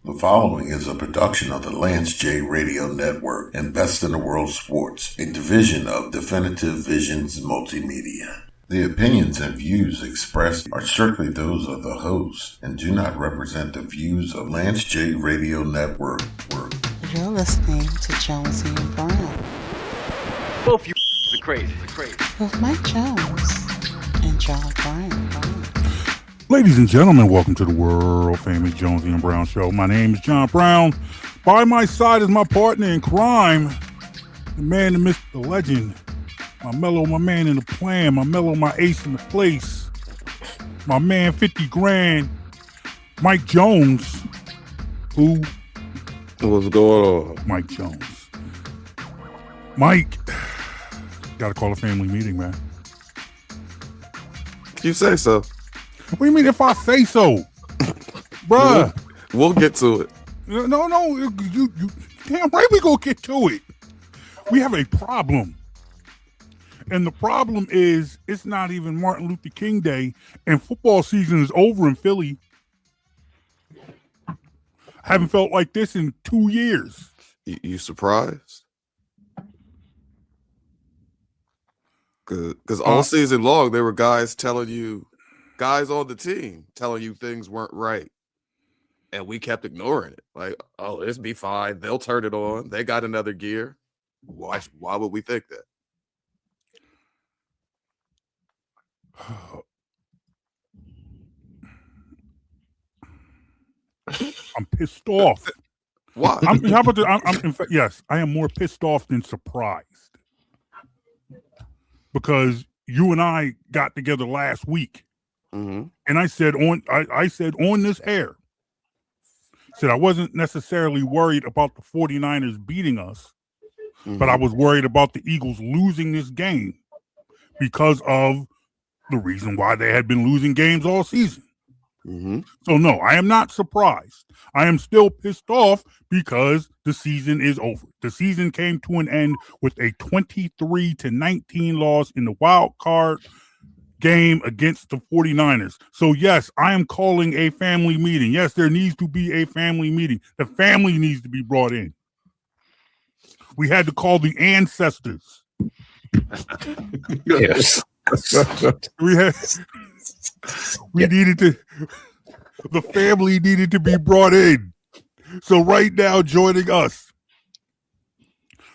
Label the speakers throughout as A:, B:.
A: The following is a production of the Lance J Radio Network and Best in the World Sports, a division of Definitive Visions Multimedia. The opinions and views expressed are strictly those of the host and do not represent the views of Lance J Radio Network.
B: You're listening to Jonesy and Brown.
C: Both you are crazy.
B: With Mike Jones and John Brown.
D: Ladies and gentlemen, welcome to the world famous Jonesy and Brown show. My name is John Brown. By my side is my partner in crime, the man, the myth, the legend, my mellow, my man in the plan, my mellow, my ace in the place, my man 50 grand, Mike Jones. Who?
E: What's going on?
D: Mike Jones. Mike, gotta call a family meeting, man.
E: You say so.
D: What do you mean if I say so? Bruh.
E: We'll get to it.
D: No, you damn right we gonna get to it. We have a problem. And the problem is it's not even Martin Luther King Day and football season is over in Philly. I haven't felt like this in 2 years.
E: You surprised? Because all season long, there were guys on the team telling you things weren't right. And we kept ignoring it. Like, oh, it's be fine. They'll turn it on. They got another gear. Why would we think that?
D: I'm pissed off.
E: Why?
D: In fact, yes, I am more pissed off than surprised. Because you and I got together last week.
E: Mm-hmm.
D: And I said on this air, said I wasn't necessarily worried about the 49ers beating us, but I was worried about the Eagles losing this game because of the reason why they had been losing games all season.
E: Mm-hmm.
D: So no, I am not surprised. I am still pissed off because the season is over. The season came to an end with a 23-19 loss in the wild card game against the 49ers. So yes, I am calling a family meeting. Yes, there needs to be a family meeting. The family needs to be brought in. We had to call the ancestors.
E: Yes.
D: The family needed to be brought in. So right now, joining us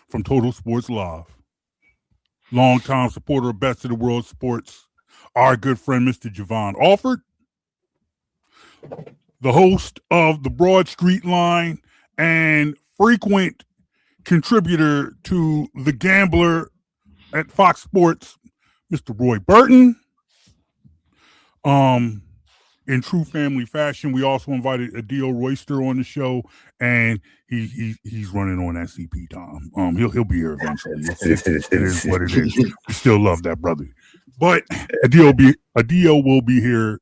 D: from Total Sports Live, longtime supporter of Best of the World Sports, our good friend, Mr. Javon Alford, the host of the Broad Street Line and frequent contributor to The Gambler at Fox Sports, Mr. Roy Burton. In true family fashion, we also invited Adil Royster on the show, and he's running on SCP time. He'll be here eventually. It is what it is. We still love that brother, but Adil will be here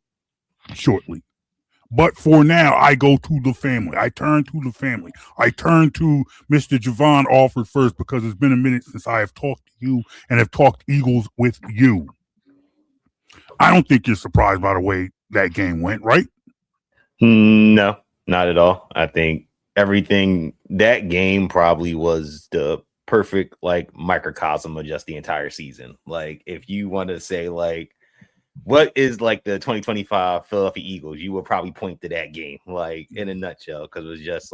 D: shortly. But for now, I go to the family. I turn to the family. I turn to Mr. Javon Alford first because it's been a minute since I have talked to you and have talked Eagles with you. I don't think you're surprised by the way that game went, right?
F: No, not at all. I think that game probably was the perfect microcosm of just the entire season. Like, if you want to say what is the 2025 Philadelphia Eagles, you would probably point to that game, in a nutshell, because it was just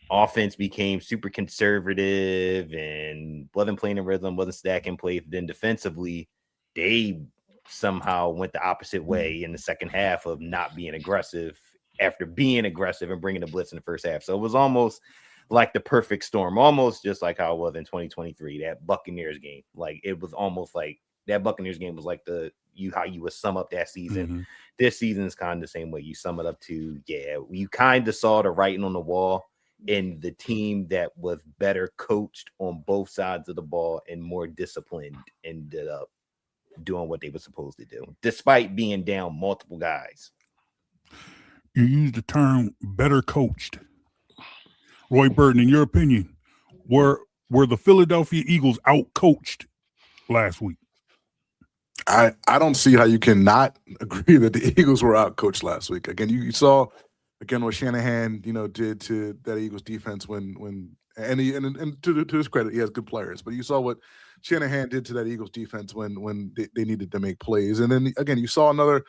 F: offense became super conservative and wasn't playing in rhythm, wasn't stacking plays. Then defensively, they somehow went the opposite way in the second half of not being aggressive after being aggressive and bringing the blitz in the first half. So it was almost like the perfect storm, almost just like how it was in 2023, that Buccaneers game. It was almost like that Buccaneers game was how you would sum up that season. Mm-hmm. This season is kind of the same way. You sum it up to, you kind of saw the writing on the wall, and the team that was better coached on both sides of the ball and more disciplined ended up doing what they were supposed to do, despite being down multiple guys.
D: You used the term better coached. Roy Burton, in your opinion, were the Philadelphia Eagles out-coached last week?
G: I don't see how you cannot agree that the Eagles were out coached last week. Again, you saw again what Shanahan did to that Eagles defense when to his credit, he has good players, but you saw what Shanahan did to that Eagles defense when they needed to make plays. And then again, you saw another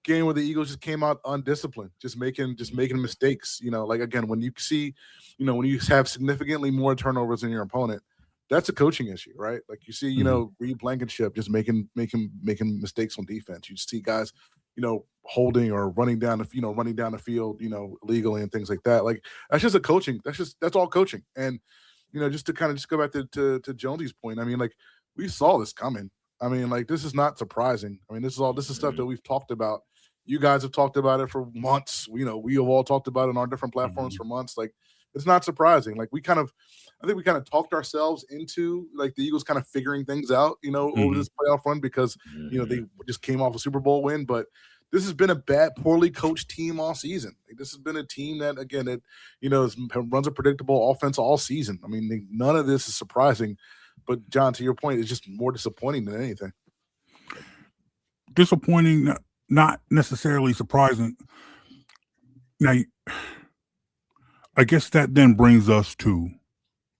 G: game where the Eagles just came out undisciplined, just making mistakes. Like again, when you see, when you have significantly more turnovers than your opponent, that's a coaching issue, right? Like you see, Reed Blankenship just making mistakes on defense. You see guys, holding or running down the field, illegally and things like that. Like that's just that's all coaching. And just to kind of just go back to Jonesy's point, I mean, like we saw this coming. I mean, like this is not surprising. I mean, this is stuff that we've talked about. You guys have talked about it for months. We have all talked about it on our different platforms for months. Like it's not surprising. Like I think we kind of talked ourselves into like the Eagles kind of figuring things out, over this playoff run because, they just came off a Super Bowl win. But this has been a poorly coached team all season. Like, this has been a team that, again, runs a predictable offense all season. I mean, none of this is surprising. But, John, to your point, it's just more disappointing than anything.
D: Disappointing, not necessarily surprising. Now, I guess that then brings us to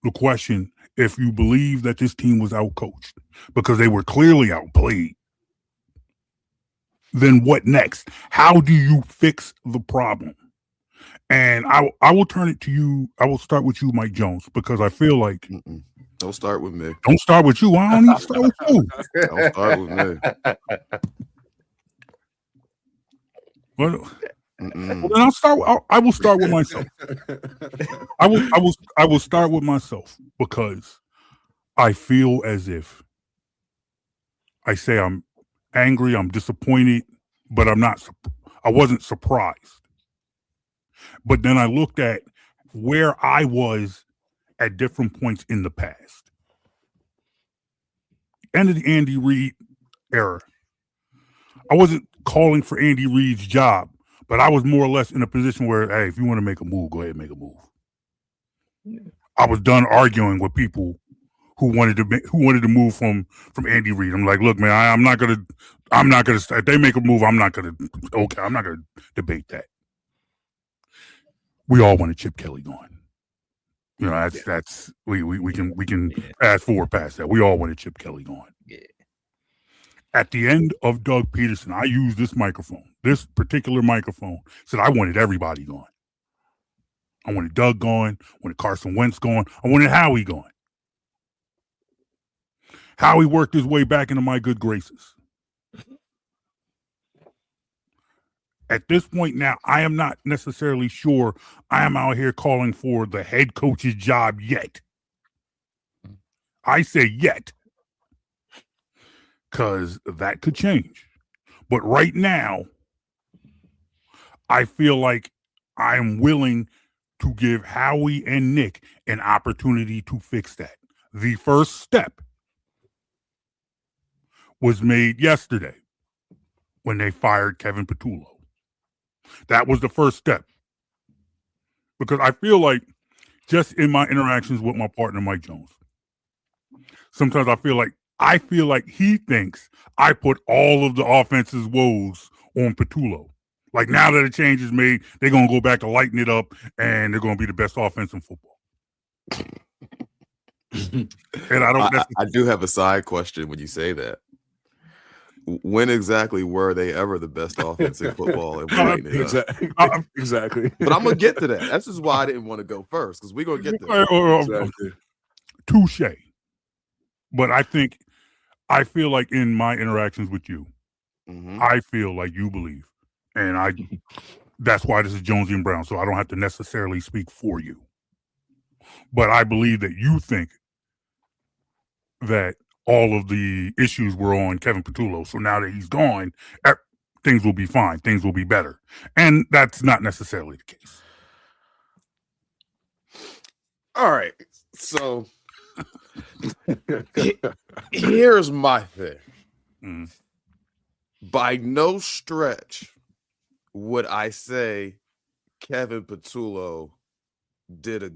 D: the question, if you believe that this team was outcoached because they were clearly outplayed, then what next? How do you fix the problem? And I will turn it to you. I will start with you, Mike Jones, because I feel like
E: don't start with me.
D: Don't start with you. I don't need to start with you.
E: Don't start with me.
D: Well, then I'll start. I will start with myself. I will start with myself because I feel as if I say I'm angry, I'm disappointed, but I'm not. I wasn't surprised. But then I looked at where I was at different points in the past. End of the Andy Reid era. I wasn't calling for Andy Reid's job. But I was more or less in a position where, hey, if you want to make a move, go ahead and make a move. Yeah. I was done arguing with people who wanted to move from Andy Reid. I'm like, look, man, I'm not gonna. If they make a move, I'm not gonna debate that. We all want Chip Kelly gone. That's we can fast forward past that. We all want Chip Kelly gone. Yeah. At the end of Doug Peterson, I used this particular microphone, said I wanted everybody gone. I wanted Doug gone, I wanted Carson Wentz gone, I wanted Howie gone. Howie worked his way back into my good graces. At this point now, I am not necessarily sure I am out here calling for the head coach's job yet. I say yet. Because that could change. But right now, I feel like I'm willing to give Howie and Nick an opportunity to fix that. The first step was made yesterday when they fired Kevin Petullo. That was the first step. Because I feel like just in my interactions with my partner, Mike Jones, sometimes I feel like he thinks I put all of the offense's woes on Petullo. Like now that a change is made, they're going to go back to lighten it up and they're going to be the best offense in football. And
E: I do have a side question when you say that. When exactly were they ever the best offense in football? And
G: exactly.
E: But I'm going to get to that. That's just why I didn't want to go first, because we're going to get to that.
D: Exactly. Touche. But I feel like in my interactions with you, I feel like you believe. And that's why this is Jonesy and Brown, so I don't have to necessarily speak for you. But I believe that you think that all of the issues were on Kevin Petullo. So now that he's gone, things will be fine. Things will be better. And that's not necessarily the case.
E: All right. So here's my thing. By no stretch would I say Kevin Petullo did a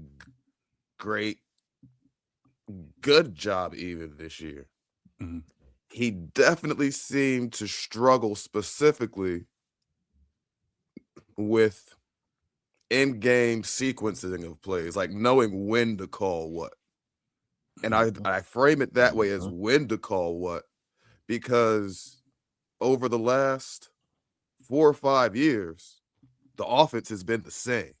E: good job even this year. he definitely seemed to struggle specifically with in-game sequencing of plays, like knowing when to call what. And I frame it that way as when to call what, because over the last 4 or 5 years, the offense has been the same.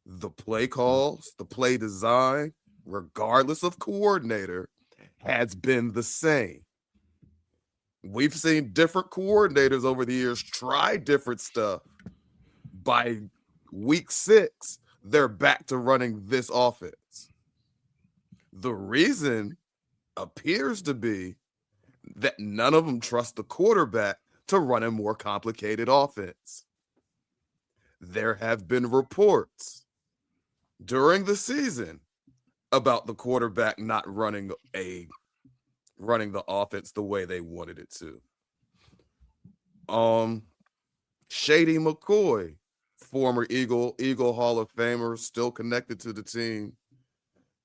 E: The play calls, the play design, regardless of coordinator, has been the same. We've seen different coordinators over the years try different stuff. By week 6, they're back to running this offense. The reason appears to be that none of them trust the quarterback to run a more complicated offense. There have been reports during the season about the quarterback not running the offense the way they wanted it to. Shady McCoy, former Eagle Hall of Famer, still connected to the team,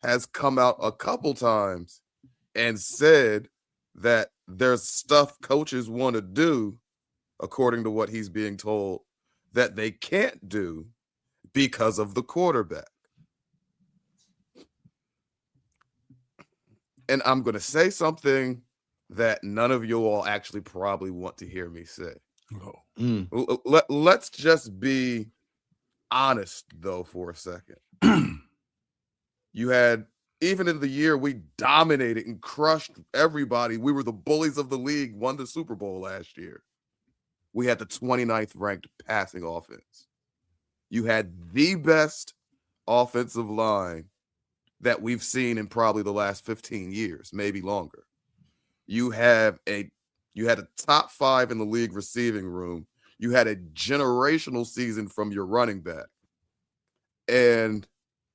E: has come out a couple times and said that there's stuff coaches want to do, according to what he's being told, that they can't do because of the quarterback. And I'm going to say something that none of you all actually probably want to hear me say. Let's just be honest, though, for a second. You had, even in the year we dominated and crushed everybody, we were the bullies of the league, won the Super Bowl last year. We had the 29th ranked passing offense. You had the best offensive line that we've seen in probably the last 15 years, maybe longer. You had a top 5 in the league receiving room. You had a generational season from your running back. And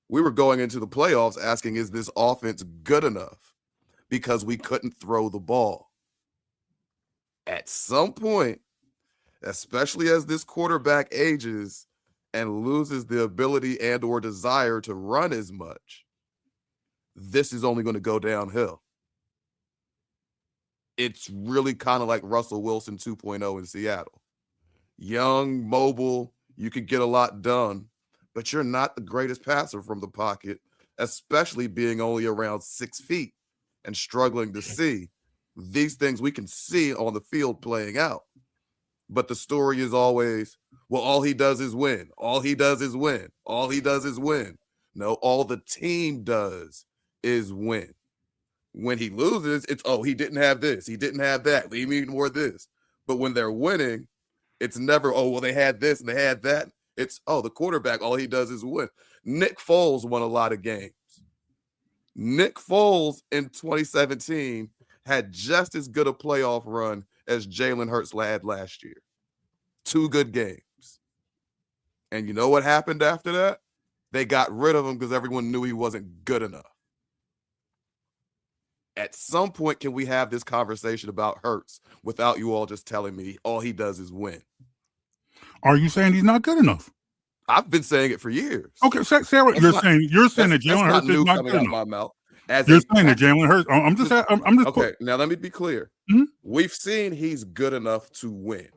E: we were going into the playoffs asking, is this offense good enough? Because we couldn't throw the ball. At some point, especially as this quarterback ages and loses the ability and or desire to run as much, this is only going to go downhill. It's really kind of like Russell Wilson 2.0 in Seattle. Young, mobile, you could get a lot done, but you're not the greatest passer from the pocket, especially being only around 6 feet and struggling to see. These things we can see on the field playing out. But the story is always, well, all he does is win. All he does is win. All he does is win. No, all the team does is win. When he loses, it's, oh, he didn't have this. He didn't have that. Leave me more this. But when they're winning, it's never, oh, well, they had this and they had that. It's, oh, the quarterback, all he does is win. Nick Foles won a lot of games. Nick Foles in 2017 had just as good a playoff run as Jalen Hurts had last year. 2 good games. And you know what happened after that? They got rid of him because everyone knew he wasn't good enough. At some point, can we have this conversation about Hurts without you all just telling me all he does is win?
D: Are you saying he's not good enough?
E: I've been saying it for years.
D: Okay, Sarah, you're saying that Jalen Hurts is not good enough.
E: My mouth.
D: You're saying that Jalen Hurts. I'm just
E: okay. Now let me be clear.
D: Mm-hmm.
E: We've seen he's good enough to win,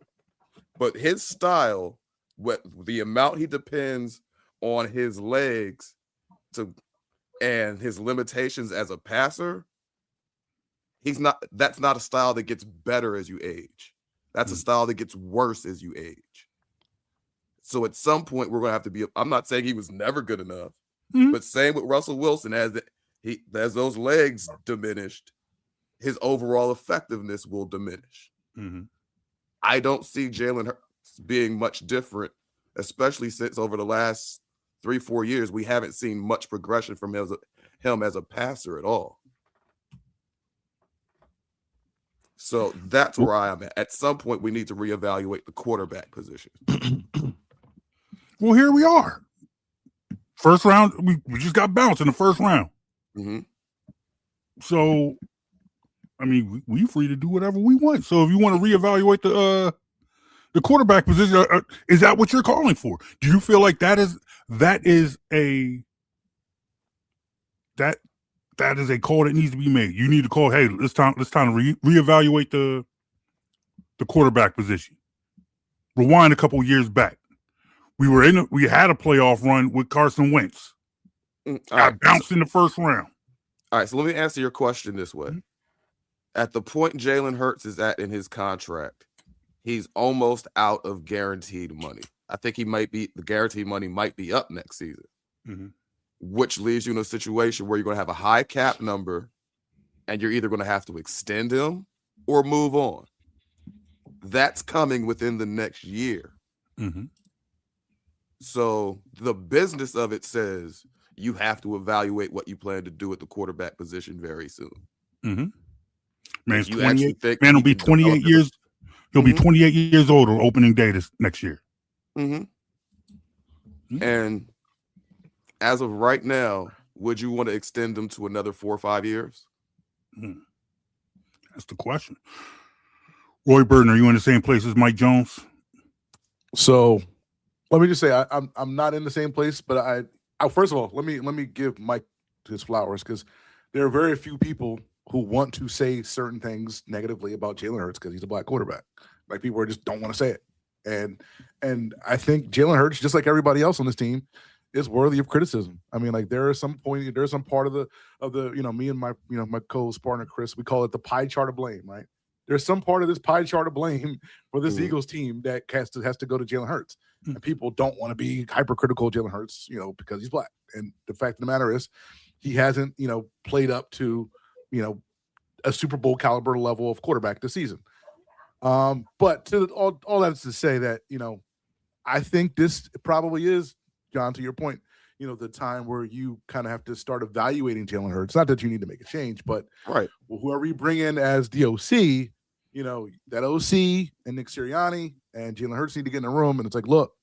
E: but his style, what the amount he depends on his legs and his limitations as a passer, that's not a style that gets better as you age. That's a style that gets worse as you age. So at some point we're going to have to be, I'm not saying he was never good enough, but same with Russell Wilson, as those legs diminished, his overall effectiveness will diminish.
D: Mm-hmm.
E: I don't see Jalen Hurts being much different, especially since over the last 3-4 years, we haven't seen much progression from him as a passer at all. So that's where I am at. At some point, we need to reevaluate the quarterback position.
D: Well, here we are. First round, we just got bounced in the first round.
E: Mm-hmm.
D: So, I mean, we free to do whatever we want. So if you want to reevaluate the quarterback position, is that what you're calling for? Do you feel like that that is a call that needs to be made. You need to call, hey, it's time to reevaluate the quarterback position. Rewind a couple years back. We had a playoff run with Carson Wentz. Got bounced in the first round.
E: All right, so let me answer your question this way. At the point Jalen Hurts is at in his contract, he's almost out of guaranteed money. I think the guaranteed money might be up next season, which leaves you in a situation where you're going to have a high cap number and you're either going to have to extend him or move on. That's coming within the next year. So the business of it says you have to evaluate what you plan to do at the quarterback position very soon.
D: Man, he'll be 28 years. He'll be 28 years old on opening day next year.
E: And as of right now, would you want to extend him to another 4 or 5 years?
D: That's the question. Roy Burton, are you in the same place as Mike Jones?
G: So let me just say I'm not in the same place, but I first of all, let me give Mike his flowers, because there are very few people who want to say certain things negatively about Jalen Hurts because he's a black quarterback. Like, people just don't want to say it. And I think Jalen Hurts, just like everybody else on this team, is worthy of criticism. I mean, like, there's some part of the me and my my co-host partner Chris, we call it the pie chart of blame, right? There's some part of this pie chart of blame for this Eagles team that has to go to Jalen Hurts. And people don't want to be hypercritical of Jalen Hurts, because he's black. And the fact of the matter is, he hasn't, played up to, a Super Bowl caliber level of quarterback this season. But all that's to say that, I think this probably is, John, to your point, the time where you kind of have to start evaluating Jalen Hurts. Not that you need to make a change, but whoever you bring in as the OC, that OC and Nick Sirianni and Jalen Hurts need to get in the room. And it's like, look,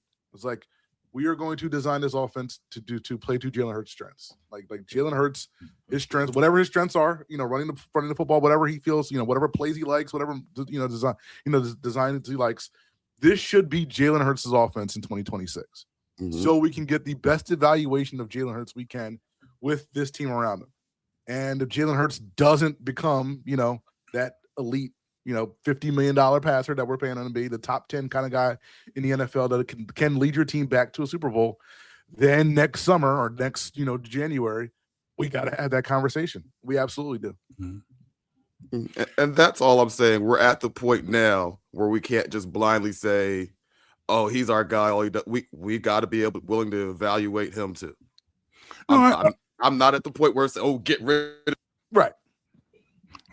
G: we are going to design this offense to play to Jalen Hurts' strengths. Like Jalen Hurts, his strengths, whatever his strengths are, running the football, whatever he feels, whatever plays he likes, whatever design he likes. This should be Jalen Hurts' offense in 2026. So we can get the best evaluation of Jalen Hurts we can with this team around him. And if Jalen Hurts doesn't become, that elite, $50 million passer that we're paying on to be, the top 10 kind of guy in the NFL that can lead your team back to a Super Bowl, then next summer or next, January, we got to have that conversation. We absolutely do.
E: And that's all I'm saying. We're at the point now where we can't just blindly say, oh, he's our guy. All he does. We got to be willing to evaluate him too. I'm not at the point where it's, oh, get rid of.
G: Right.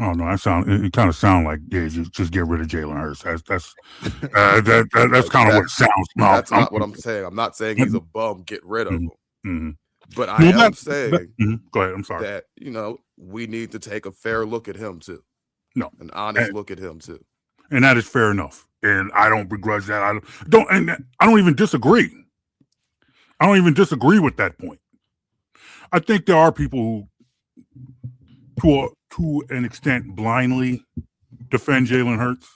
D: Oh no, it kind of sound like, yeah, just get rid of Jalen Hurts. That's kind of what it sounds. No,
E: that's not what I'm saying. I'm not saying he's a bum. Get rid of him. But I am saying,
D: go ahead. I'm sorry.
E: That we need to take a fair look at him too.
D: No,
E: an honest look at him too.
D: And that is fair enough. And I don't begrudge that. I don't even disagree. I don't even disagree with that point. I think there are people who, to an extent, blindly defend Jalen Hurts.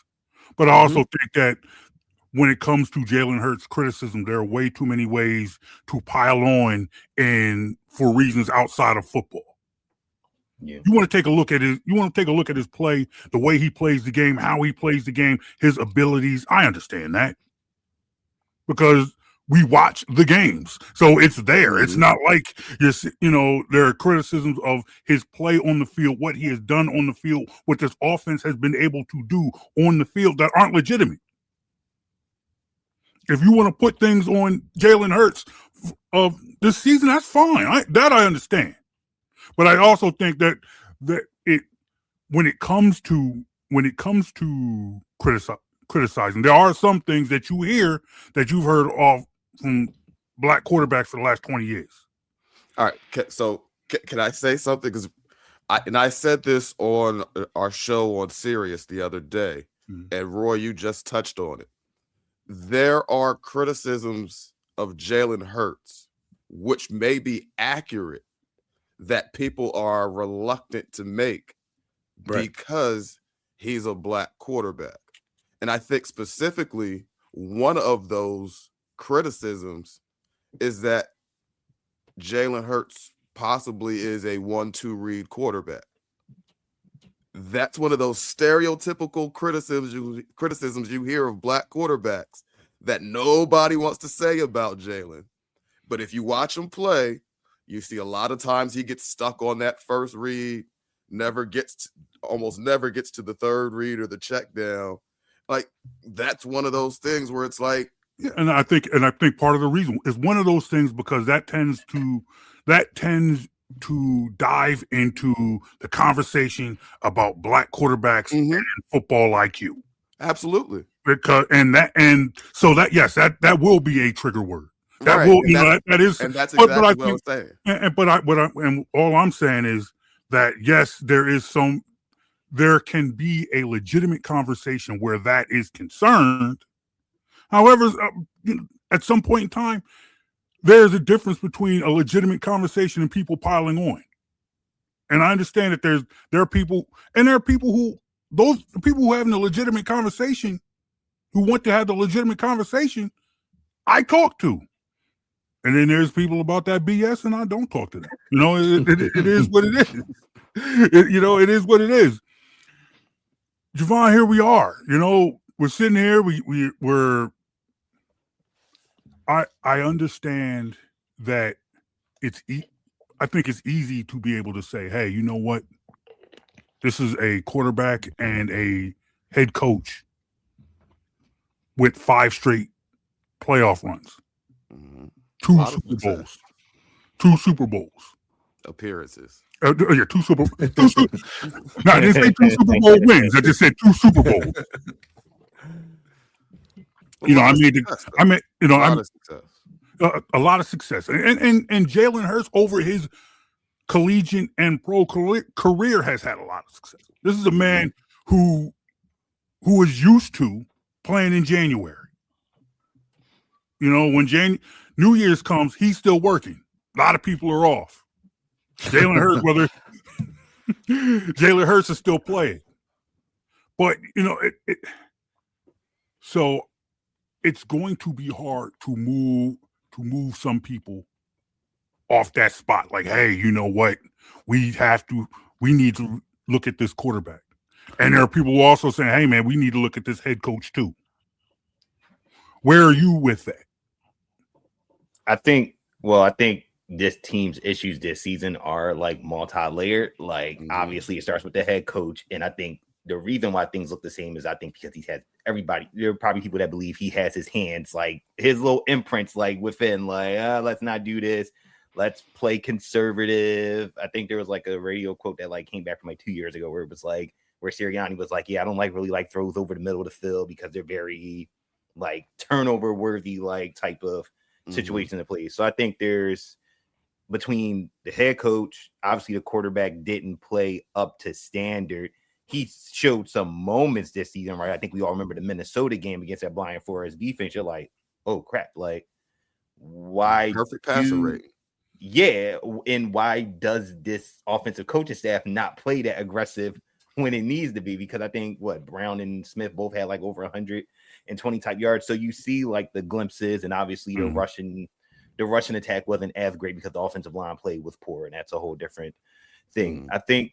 D: But I also think that when it comes to Jalen Hurts criticism, there are way too many ways to pile on and for reasons outside of football. Yeah. You want to take a look at his play, the way he plays the game, how he plays the game, his abilities. I understand that because we watch the games, so it's there. It's not like there are criticisms of his play on the field, what he has done on the field, what this offense has been able to do on the field that aren't legitimate. If you want to put things on Jalen Hurts of this season, that's fine. I understand. But I also think that when it comes to criticizing, there are some things that you hear that you've heard of from black quarterbacks for the last 20 years.
E: All right. So can I say something? Because I said this on our show on Sirius the other day, and Roy, you just touched on it. There are criticisms of Jalen Hurts, which may be accurate, that people are reluctant to make because he's a black quarterback. And I think specifically one of those criticisms is that Jalen Hurts possibly is a 1-2 read quarterback. That's one of those stereotypical criticisms you hear of black quarterbacks that nobody wants to say about Jalen. But if you watch him play, you see a lot of times he gets stuck on that first read, almost never gets to the third read or the check down. Like, that's one of those things where it's like,
D: yeah, and I think part of the reason is one of those things because that tends to dive into the conversation about black quarterbacks and football IQ.
E: Absolutely.
D: Because so that will be a trigger word. That
E: right.
D: will,
E: that is, and that's exactly what I'm saying.
D: And all I'm saying is that yes, there can be a legitimate conversation where that is concerned. However, at some point in time, there's a difference between a legitimate conversation and people piling on. And I understand that there are people who having a legitimate conversation, who want to have the legitimate conversation, I talk to. And then there's people about that BS, and I don't talk to them. It is what it is. It is what it is. Javon, here we are. We're sitting here. We're. I understand that I think it's easy to be able to say, hey, you know what? This is a quarterback and a head coach with 5 straight playoff runs. Mm-hmm. 2 Super Bowls.
E: Appearances.
D: 2 Super Bowls. No, I didn't say 2 Super Bowl wins. I just said 2 Super Bowls. A lot of success. And Jalen Hurts over his collegiate and pro career has had a lot of success. This is a man who is used to playing in January. When New Year's comes, he's still working. A lot of people are off. Jalen Hurts is still playing. But so it's going to be hard to move some people off that spot. Like, hey, you know what? We need to look at this quarterback. And there are people who are also saying, hey man, we need to look at this head coach too. Where are you with that?
F: I think this team's issues this season are like multi-layered. Like, obviously it starts with the head coach. And I think the reason why things look the same is I think because he has everybody. There are probably people that believe he has his hands, like his little imprints, like within, like, let's not do this. Let's play conservative. I think there was like a radio quote that like came back from like 2 years ago where it was like, where Sirianni was like, yeah, I don't really like throws over the middle of the field because they're very like turnover worthy, like type of situation to play. So I think there's between the head coach, obviously the quarterback didn't play up to standard. He showed some moments this season, right? I think we all remember the Minnesota game against that Brian Flores defense. You're like, oh crap, like why
E: perfect passer rate?
F: Yeah, and why does this offensive coaching staff not play that aggressive when it needs to be? Because I think Brown and Smith both had like over 120 type yards. So you see like the glimpses, and obviously the Russian attack wasn't as great because the offensive line play was poor, and that's a whole different thing. I think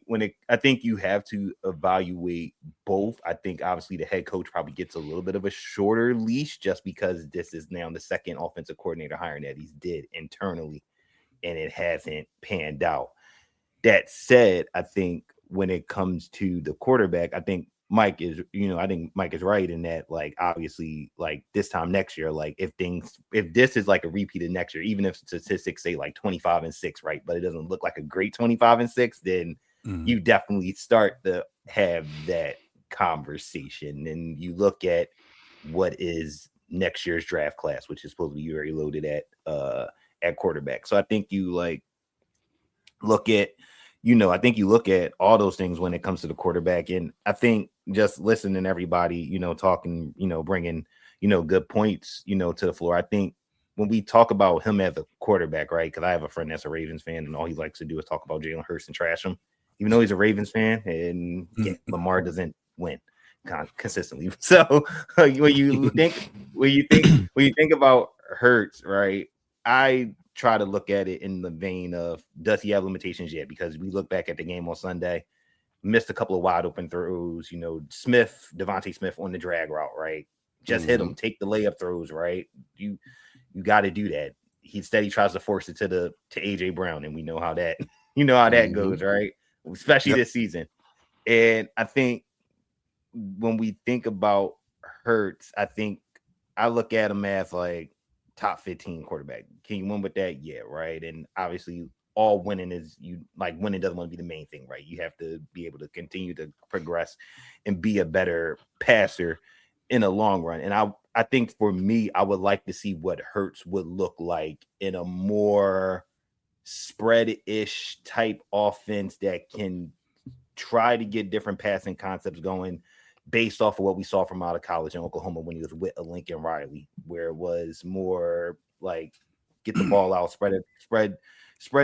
F: you have to evaluate both. I think obviously the head coach probably gets a little bit of a shorter leash just because this is now the second offensive coordinator hiring that he's did internally, and it hasn't panned out. That said, I think when it comes to the quarterback, I think Mike is right in that, like, obviously, like this time next year, like if this is like a repeat of next year, even if statistics say like 25-6, right, but it doesn't look like a great 25-6, then you definitely start to have that conversation. And you look at what is next year's draft class, which is supposed to be very loaded at quarterback. So I think you look at all those things when it comes to the quarterback. And I think just listening to everybody, talking, bringing, good points, to the floor. I think when we talk about him as a quarterback, right? Because I have a friend that's a Ravens fan, and all he likes to do is talk about Jalen Hurts and trash him, even though he's a Ravens fan, and Lamar doesn't win consistently. So when you think about Hurts, right? I try to look at it in the vein of, does he have limitations yet? Because we look back at the game on Sunday, missed a couple of wide open throws. You know, Devontae Smith on the drag route, right? Just hit him, take the layup throws, right? You got to do that. He tries to force it to AJ Brown, and we know how that that goes, right? Especially this season. And I think when we think about Hurts, I look at him as like top 15 quarterback. Can you win with that? Yeah, right. And obviously, all winning winning doesn't want to be the main thing, right? You have to be able to continue to progress and be a better passer in a long run. And I think for me, I would like to see what Hurts would look like in a more spread-ish type offense that can try to get different passing concepts going based off of what we saw from out of college in Oklahoma when he was with a Lincoln Riley, where it was more like get the ball out, spread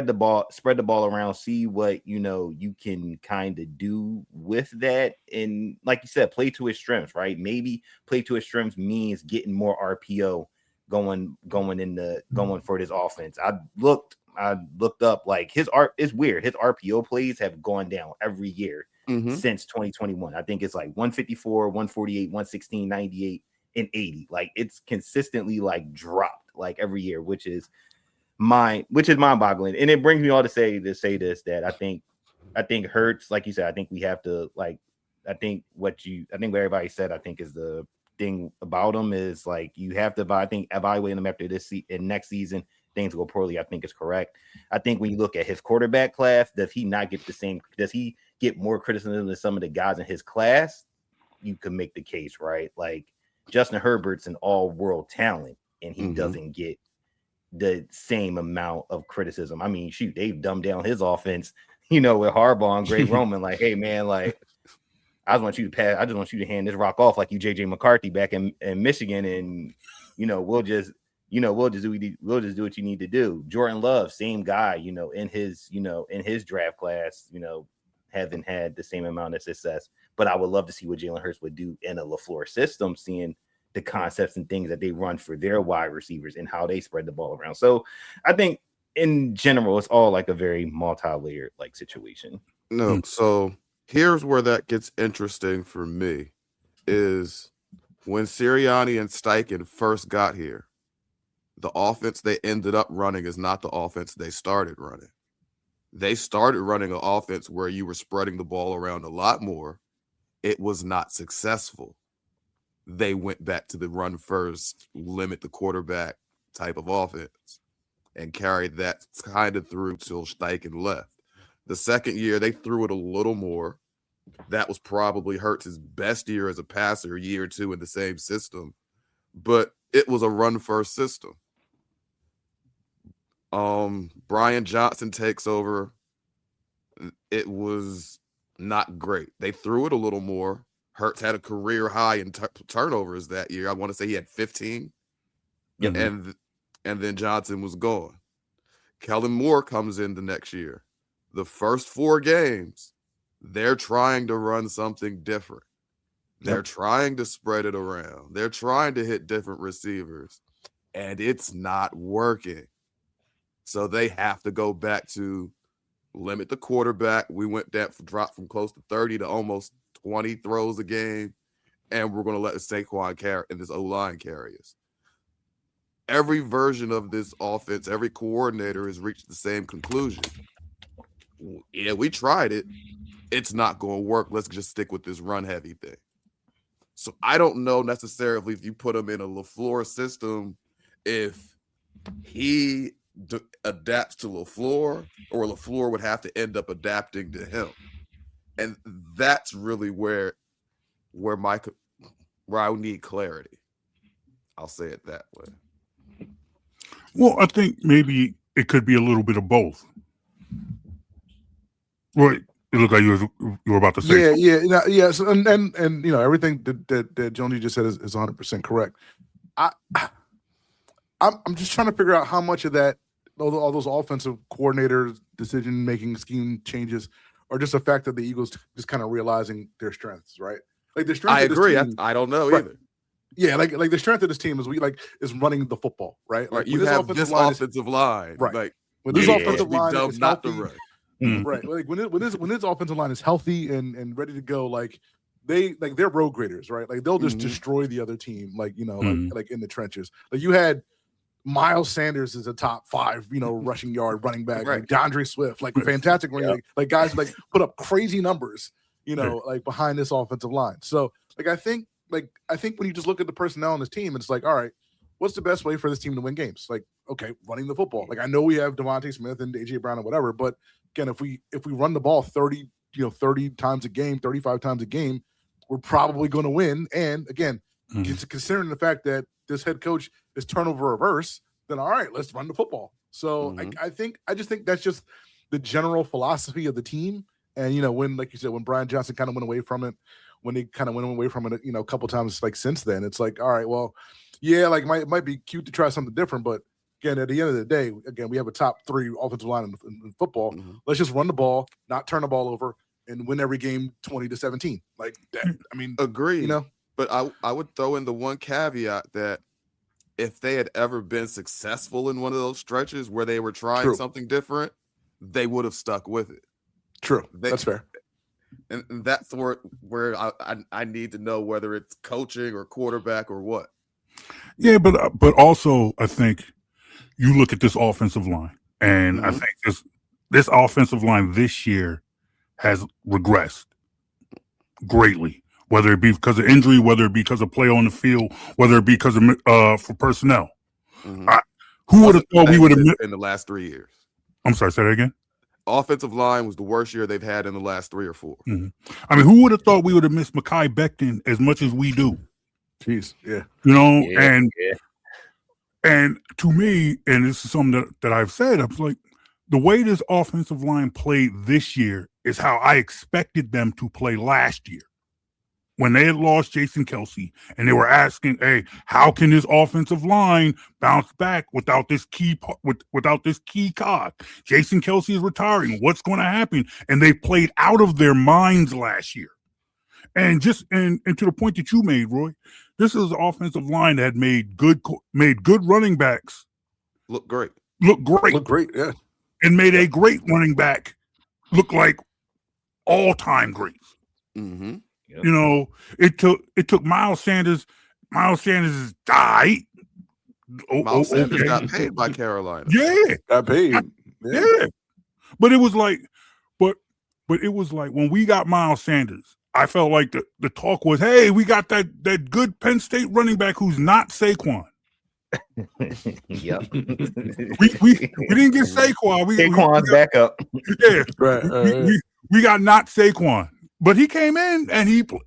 F: the ball around, see what you can kind of do with that, and like you said, play to his strengths, right? Maybe play to his strengths means getting more RPO going for this offense. I looked up, like, it's weird. His RPO plays have gone down every year since 2021. I think it's like 154, 148, 116, 98, and 80. Like, it's consistently like dropped like every year, which is mind-boggling. And it brings me all to say this, that I think Hurts, like you said, I think we have to, like, I think what everybody said, I think is the thing about him is, like, you have to, evaluate him after this and next season, things go poorly, I think is correct. I think when you look at his quarterback class, does he get more criticism than some of the guys in his class? You can make the case, right? Like, Justin Herbert's an all-world talent, and he doesn't get the same amount of criticism. I mean, shoot, they've dumbed down his offense, with Harbaugh and Greg Roman. Like, hey man, like, I just want you to hand this rock off like you JJ McCarthy back in Michigan, and we'll just do what you need to do. Jordan Love, same guy, in his draft class, haven't had the same amount of success. But I would love to see what Jalen Hurts would do in a LaFleur system, seeing the concepts and things that they run for their wide receivers and how they spread the ball around. So I think in general, it's all like a very multi-layered like situation.
E: No, so here's where that gets interesting for me is when Sirianni and Steichen first got here, the offense they ended up running is not the offense they started running. They started running an offense where you were spreading the ball around a lot more. It was not successful. They went back to the run first, limit the quarterback type of offense and carried that kind of through till Steichen left. The second year, they threw it a little more. That was probably Hurts' best year as a passer, year or two in the same system, but it was a run first system. Brian Johnson takes over. It was not great. They threw it a little more. Hurts had a career high in turnovers that year. I want to say he had 15. And then Johnson was gone. Kellen Moore comes in the next year. The first 4 games, they're trying to run something different. They're trying to spread it around. They're trying to hit different receivers, and it's not working. So they have to go back to limit the quarterback. We dropped from close to 30 to almost 20 throws a game, and we're going to let the Saquon carry and this O-line carry us. Every version of this offense, every coordinator has reached the same conclusion. Yeah, we tried it. It's not going to work. Let's just stick with this run-heavy thing. So I don't know necessarily if you put him in a LaFleur system, if he adapts to LaFleur, or LaFleur would have to end up adapting to him. And that's really where I need clarity. I'll say it that way.
D: Well, I think maybe it could be a little bit of both. Right. It looked like you were about to say.
G: Yeah. So, and everything that Jonesy just said is 100% correct. I'm just trying to figure out how much of that, all those offensive coordinators, decision-making scheme changes, are just the fact that the Eagles just kind of realizing their strengths, right? Like, their strengths.
E: I agree. I don't know either.
G: Yeah, like the strength of this team is running the football, right?
E: Right.
G: Like
E: You
G: when
E: have this offensive line.
G: right.
E: Like
G: When this
E: you're
G: offensive
E: supposed to be
G: line
E: dumb
G: is
E: not to
G: healthy,
E: run.
G: right? Like when this offensive line is healthy and ready to go, like they're road graders, right? Like they'll just destroy the other team, like like in the trenches. Like you had Miles Sanders is a top 5, rushing yard running back,
E: Right.
G: like DeAndre Swift, like fantastic running, like guys like put up crazy numbers, like behind this offensive line. So I think when you just look at the personnel on this team, it's like, all right, what's the best way for this team to win games? Like, okay, running the football. Like I know we have Devontae Smith and AJ Brown and whatever, but again, if we run the ball 30 times a game, 35 times a game, we're probably going to win. And again, considering the fact that this head coach is turnover averse, then all right, let's run the football. So I just think that's just the general philosophy of the team. And when, like you said, when Brian Johnson kind of went away from it, when they kind of went away from it, a couple times like since then, it's like, all right, well, yeah, like it might be cute to try something different, but again, at the end of the day, again, we have a top 3 offensive line in football. Let's just run the ball, not turn the ball over, and win every game 20-17. Like that. I mean,
E: agree. But I would throw in the one caveat that if they had ever been successful in one of those stretches where they were trying something different, they would have stuck with it.
G: True. That's fair.
E: And that's where I need to know whether it's coaching or quarterback or what.
D: Yeah, but also I think you look at this offensive line, and I think this offensive line this year has regressed greatly. Whether it be because of injury, whether it be because of play on the field, whether it be because of for personnel. Who would have thought we would have
E: in the last 3 years?
D: I'm sorry, say that again.
E: Offensive line was the worst year they've had in the last 3 or 4.
D: I mean, who would have thought we would have missed Mekhi Becton as much as we do?
G: Jeez, yeah.
D: And to me, and this is something that I've said, I was like, the way this offensive line played this year is how I expected them to play last year. When they had lost Jason Kelce and they were asking, hey, how can this offensive line bounce back without this key cog? Jason Kelce is retiring. What's going to happen? And they played out of their minds last year. And to the point that you made, Roy, this is an offensive line that had made good running backs
E: look great.
G: Yeah.
D: And made a great running back look like all-time greats.
E: Yep.
D: It took Miles Sanders. Miles Sanders died.
E: Miles Sanders got paid by Carolina.
D: Yeah,
G: got paid.
D: Yeah. But it was like, but it was like when we got Miles Sanders, I felt like the talk was, hey, we got that good Penn State running back who's not Saquon.
F: Yep.
D: we didn't get Saquon.
F: Saquon's backup.
D: Yeah,
G: right.
D: We got not Saquon. But he came in and he
E: could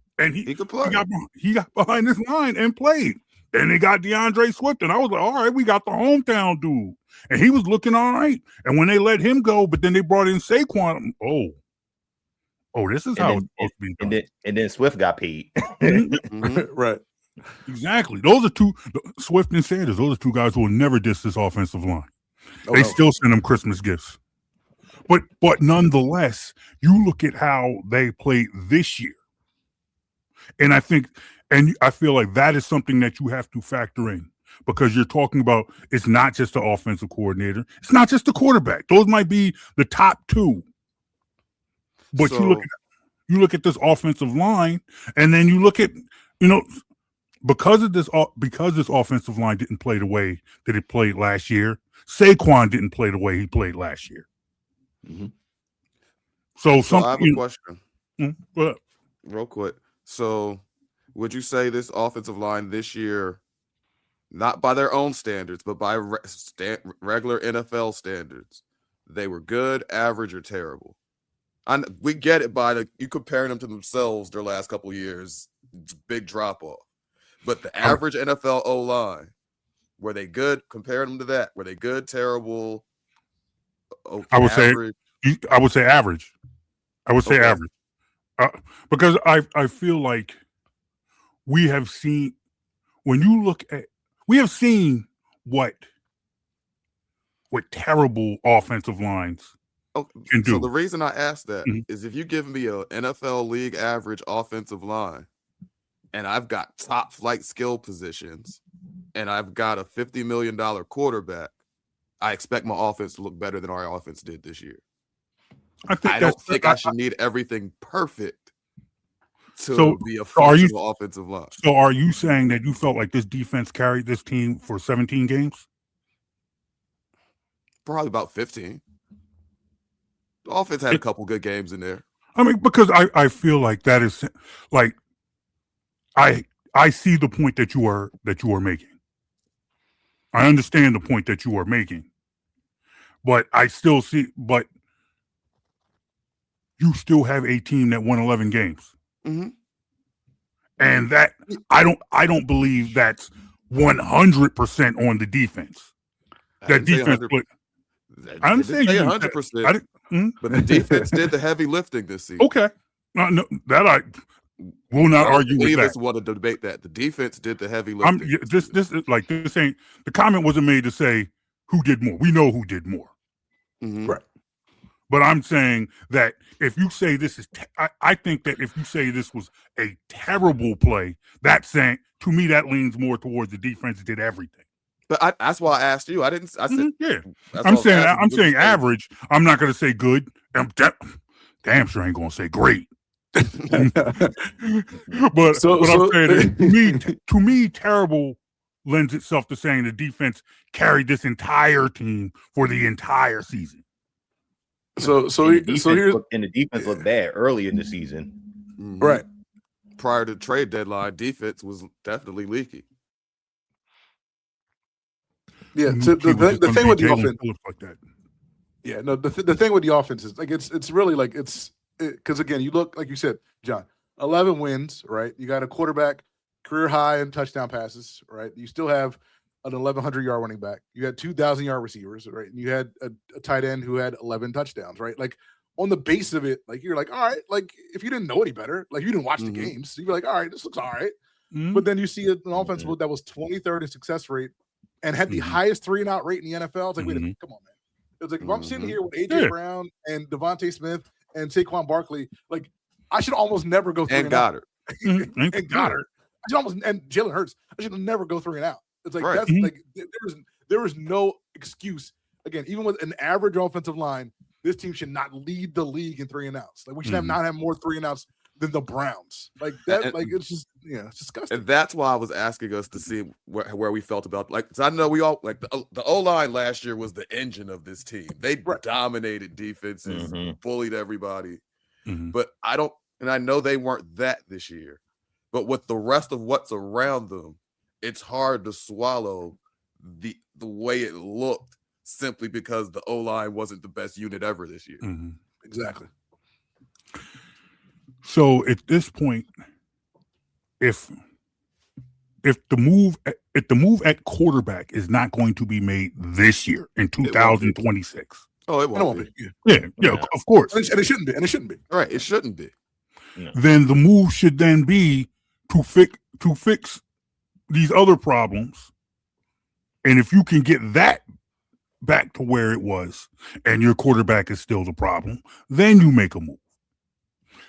E: play.
D: He got behind this line and played. And they got DeAndre Swift. And I was like, all right, we got the hometown dude. And he was looking all right. And when they let him go, but then they brought in Saquon, this is how it's supposed to be done.
F: And then Swift got paid.
G: Right.
D: Exactly. Those are two, Swift and Sanders, those are two guys who will never diss this offensive line. They still send them Christmas gifts. But nonetheless, you look at how they played this year. And I feel like that is something that you have to factor in, because you're talking about, it's not just the offensive coordinator. It's not just the quarterback. Those might be the top 2. But you look at this offensive line, and then you look at, because this offensive line didn't play the way that it played last year, Saquon didn't play the way he played last year. So
E: I have a question.
D: Real
E: quick. So would you say this offensive line this year, not by their own standards, but by regular NFL standards, they were good, average, or terrible? We get it by you comparing them to themselves their last couple of years, big drop off. But the average NFL O-line, were they good? Compare them to that. Were they good, terrible? Okay,
D: I would
E: average?
D: say average. I would say average. Because I feel like we have seen what terrible offensive lines can do.
E: So the reason I asked that is if you give me an NFL league average offensive line, and I've got top flight skill positions, and I've got a $50 million quarterback, I expect my offense to look better than our offense did this year. I don't think I should need everything perfect to be a functional offensive line.
D: So are you saying that you felt like this defense carried this team for 17 games?
E: Probably about 15. The offense had a couple good games in there.
D: I mean, because I feel like that is like I see the point that you are making. I understand the point that you are making, but I still see. But you still have a team that won 11 games, and that I don't believe that's 100% on the defense. That defense. I understand you
E: 100%, but the defense did the heavy lifting this season.
D: Okay, no, that I will not argue with that.
E: Want to debate that the defense did the heavy lifting.
D: This ain't the comment wasn't made to say who did more. We know who did more,
G: right?
D: But I'm saying that if you say this is, I think that if you say this was a terrible play, that's saying to me that leans more towards the defense did everything.
E: But that's why I asked you. I didn't. I said,
D: yeah. I'm saying average. I'm not going to say good. I'm damn sure ain't going to say great. But what I'm saying is, to me, terrible lends itself to saying the defense carried this entire team for the entire season.
F: So here's the defense looked bad early in the season,
G: right?
E: Prior to trade deadline, defense was definitely leaky.
G: Yeah, so the thing with the offense, like that. Yeah, no, the thing with the offense is like it's really like because again, you look like you said, John, 11 wins, right? You got a quarterback career high in touchdown passes, right? You still have an 1,100-yard running back. You had 2,000-yard receivers, right? And you had a tight end who had 11 touchdowns, right? Like on the base of it, like you're like, all right, like if you didn't know any better, like you didn't watch the games, you'd be like, all right, this looks all right. But then you see an offense that was 23rd in success rate and had the highest 3-and-out rate in the NFL. It's like, wait a minute, come on, man. It was like, if I'm sitting here with A.J. Brown and Devontae Smith and Saquon Barkley, like I should almost never go 3
E: and Goddard.
G: And Goddard. I should almost, and Jalen Hurts, I should never go 3-and-out. It's like, that's like, there is no excuse. Again, even with an average offensive line, this team should not lead the league in 3-and-outs. Like we should not have more 3-and-outs than the Browns. Like that, and, like it's just, it's disgusting.
E: And that's why I was asking us to see where we felt about, like, because I know we all, like the O-line last year was the engine of this team. They dominated defenses, bullied everybody. But I know they weren't that this year. But with the rest of what's around them, it's hard to swallow the way it looked simply because the O-line wasn't the best unit ever this year.
G: Exactly.
D: So at this point, if the move at quarterback is not going to be made this year in 2026,
E: it won't be.
D: Yeah, of course,
G: and it shouldn't be,
E: right. It shouldn't be.
F: No.
D: Then the move should then be to fix these other problems, and if you can get that back to where it was, and your quarterback is still the problem, then you make a move.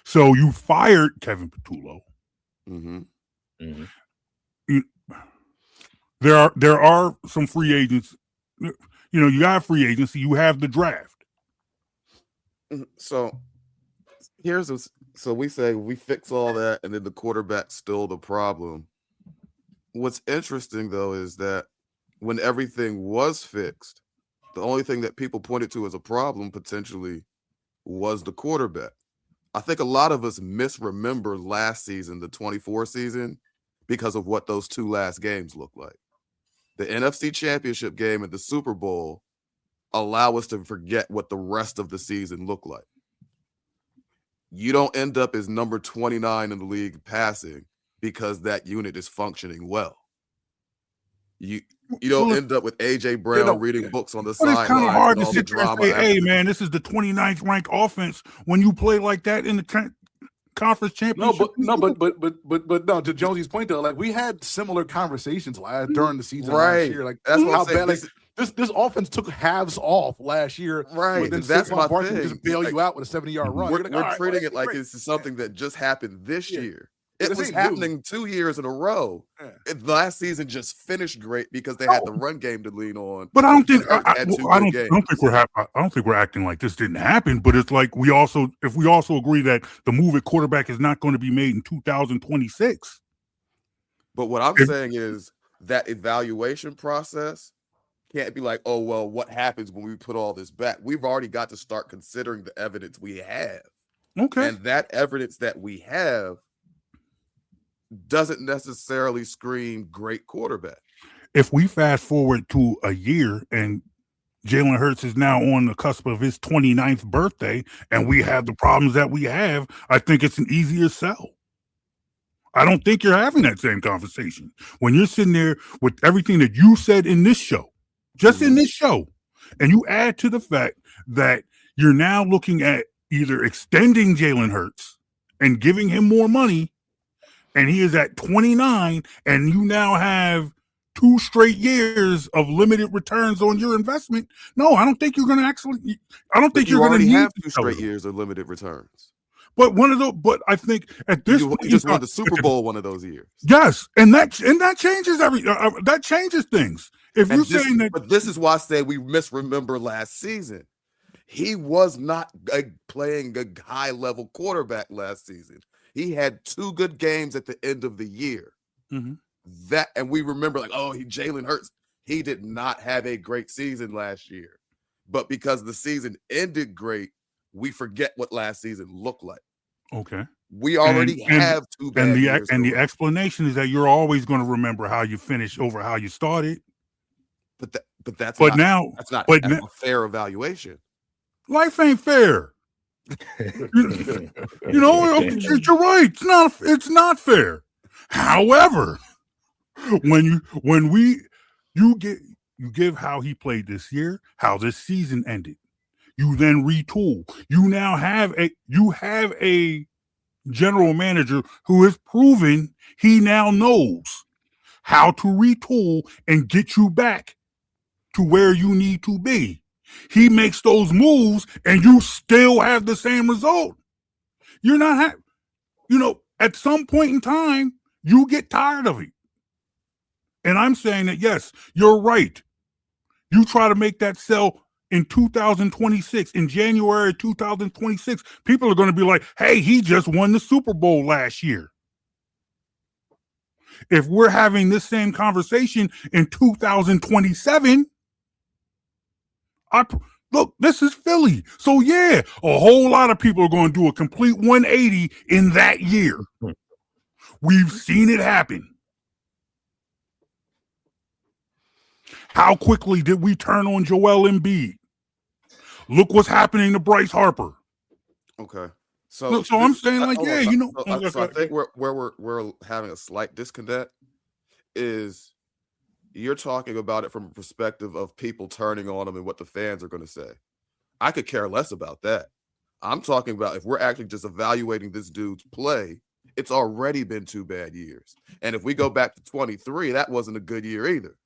D: So you fired Kevin Patullo. There are some free agents. You got free agency. You have the draft.
E: So so we say we fix all that, and then the quarterback's still the problem. What's interesting though is that when everything was fixed, the only thing that people pointed to as a problem potentially was the quarterback. I think a lot of us misremember last season, the 24 season, because of what those two last games looked like. The NFC Championship game and the Super Bowl allow us to forget what the rest of the season looked like. You don't end up as number 29 in the league passing because that unit is functioning well. You don't end up with A.J. Brown reading books on the sideline.
D: It's kind of hard to sit there and say, hey, man, this is the 29th ranked offense when you play like that in the conference championship.
G: But no, to Jonesy's point, though, like we had similar conversations during the season last year. Like
E: that's what
G: how
E: I'm saying.
G: Bad, like, this offense took halves off last year.
E: Right.
G: But then
E: that's my
G: thing.
E: Just
G: bail you out with a 70-yard run.
E: We're treating it like it's something that just happened this year. It
G: This
E: was
G: ain't new.
E: happening 2 years in a row.
G: Yeah.
E: Last season just finished great because they had the run game to lean on.
D: But I don't think
E: and Hurts
D: I
E: had
D: don't
E: two good games.
D: I don't think we're acting like this didn't happen. But it's like if we also agree that the move at quarterback is not going to be made in 2026.
E: But what I'm saying is that evaluation process can't be like, oh well, what happens when we put all this back? We've already got to start considering the evidence we have.
D: Okay.
E: And that evidence that we have doesn't necessarily scream great quarterback.
D: If we fast forward to a year and Jalen Hurts is now on the cusp of his 29th birthday and we have the problems that we have, I think it's an easier sell. I don't think you're having that same conversation when you're sitting there with everything that you said in this show, just in this show, and you add to the fact that you're now looking at either extending Jalen Hurts and giving him more money, and he is at 29, and you now have 2 straight years of limited returns on your investment. No, I don't think you're going to actually. I don't think you're going to
E: have 2 straight years of limited returns.
D: But but I think at this point,
E: you just won the Super Bowl one of those years.
D: Yes, and that changes that changes things. If you're saying that,
E: but this is why I say we misremember last season. He was not playing a high level quarterback last season. He had 2 good games at the end of the year.
D: Mm-hmm.
E: And we remember Jalen Hurts. He did not have a great season last year, but because the season ended great, we forget what last season looked like.
D: Okay,
E: we already have 2 bad years.
D: And the explanation is that you're always going to remember how you finished over how you started.
E: That's not a fair evaluation.
D: Life ain't fair. You're right. It's not fair. However, when you give how he played this year, how this season ended, you then retool. You now have a general manager who has proven he now knows how to retool and get you back to where you need to be. He makes those moves and you still have the same result. You're not at some point in time, you get tired of it. And I'm saying that, yes, you're right. You try to make that sell in 2026, in January 2026, people are going to be like, hey, he just won the Super Bowl last year. If we're having this same conversation in 2027, look, this is Philly. So, yeah, a whole lot of people are going to do a complete 180 in that year. We've seen it happen. How quickly did we turn on Joel Embiid? Look what's happening to Bryce Harper.
E: Okay. So
D: I'm saying, like, yeah,
E: So I think where we're having a slight disconnect is you're talking about it from a perspective of people turning on him and what the fans are going to say. I could care less about that. I'm talking about if we're actually just evaluating this dude's play, it's already been 2 bad years. And if we go back to 23, that wasn't a good year either.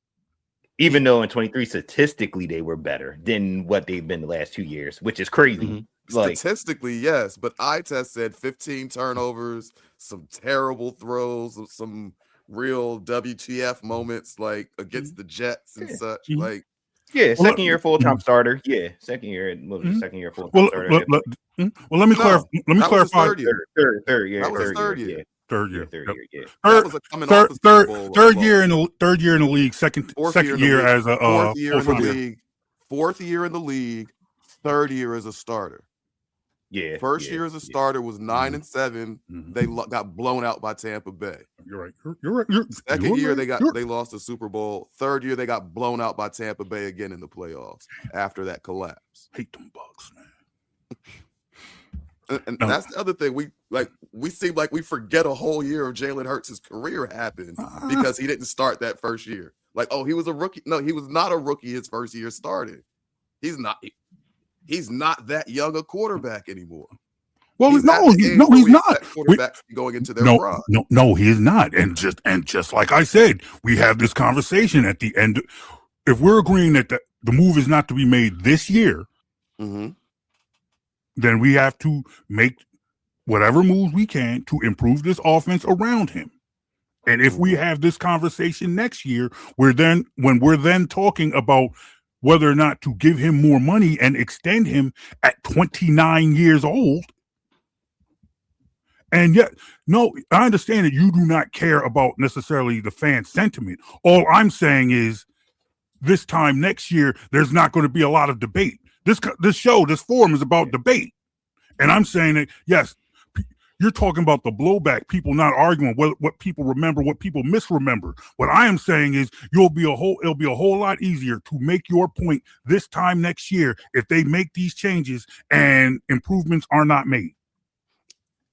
F: Even though in 23, statistically, they were better than what they've been the last 2 years, which is crazy.
E: Mm-hmm. Statistically, yes, but eye test said 15 turnovers, some terrible throws, some real WTF moments like against the Jets and such.
F: Mm-hmm.
E: Like,
F: second year full-time starter. Yeah, second year full-time starter.
D: Let me clarify. Let me clarify.
F: Third year.
E: Third year.
D: Third year in the league. Second year as a
E: fourth year in the league. Third year as a starter.
F: Yeah.
E: First year as a starter was 9-7. Mm-hmm. They got blown out by Tampa Bay.
D: You're right.
E: Second year they lost the Super Bowl. Third year they got blown out by Tampa Bay again in the playoffs after that collapse.
D: Hate them Bucks, man.
E: And that's the other thing. We seem like we forget a whole year of Jalen Hurts' career happened because he didn't start that first year. Like, oh, he was a rookie. No, he was not a rookie his first year started. He's not that young a quarterback anymore.
D: Well, he's not.
E: Quarterbacks going into their prime.
D: No, he is not. And just like I said, we have this conversation at the end. If we're agreeing that the move is not to be made this year,
E: mm-hmm.
D: then we have to make whatever moves we can to improve this offense around him. And if we have this conversation next year, when we're then talking about whether or not to give him more money and extend him at 29 years old. And yet, no, I understand that you do not care about necessarily the fan sentiment. All I'm saying is this time next year, there's not going to be a lot of debate. This forum is about debate. And I'm saying that, yes, you're talking about the blowback, people not arguing what people remember, what people misremember. What I am saying is it'll be a whole lot easier to make your point this time next year if they make these changes and improvements are not made.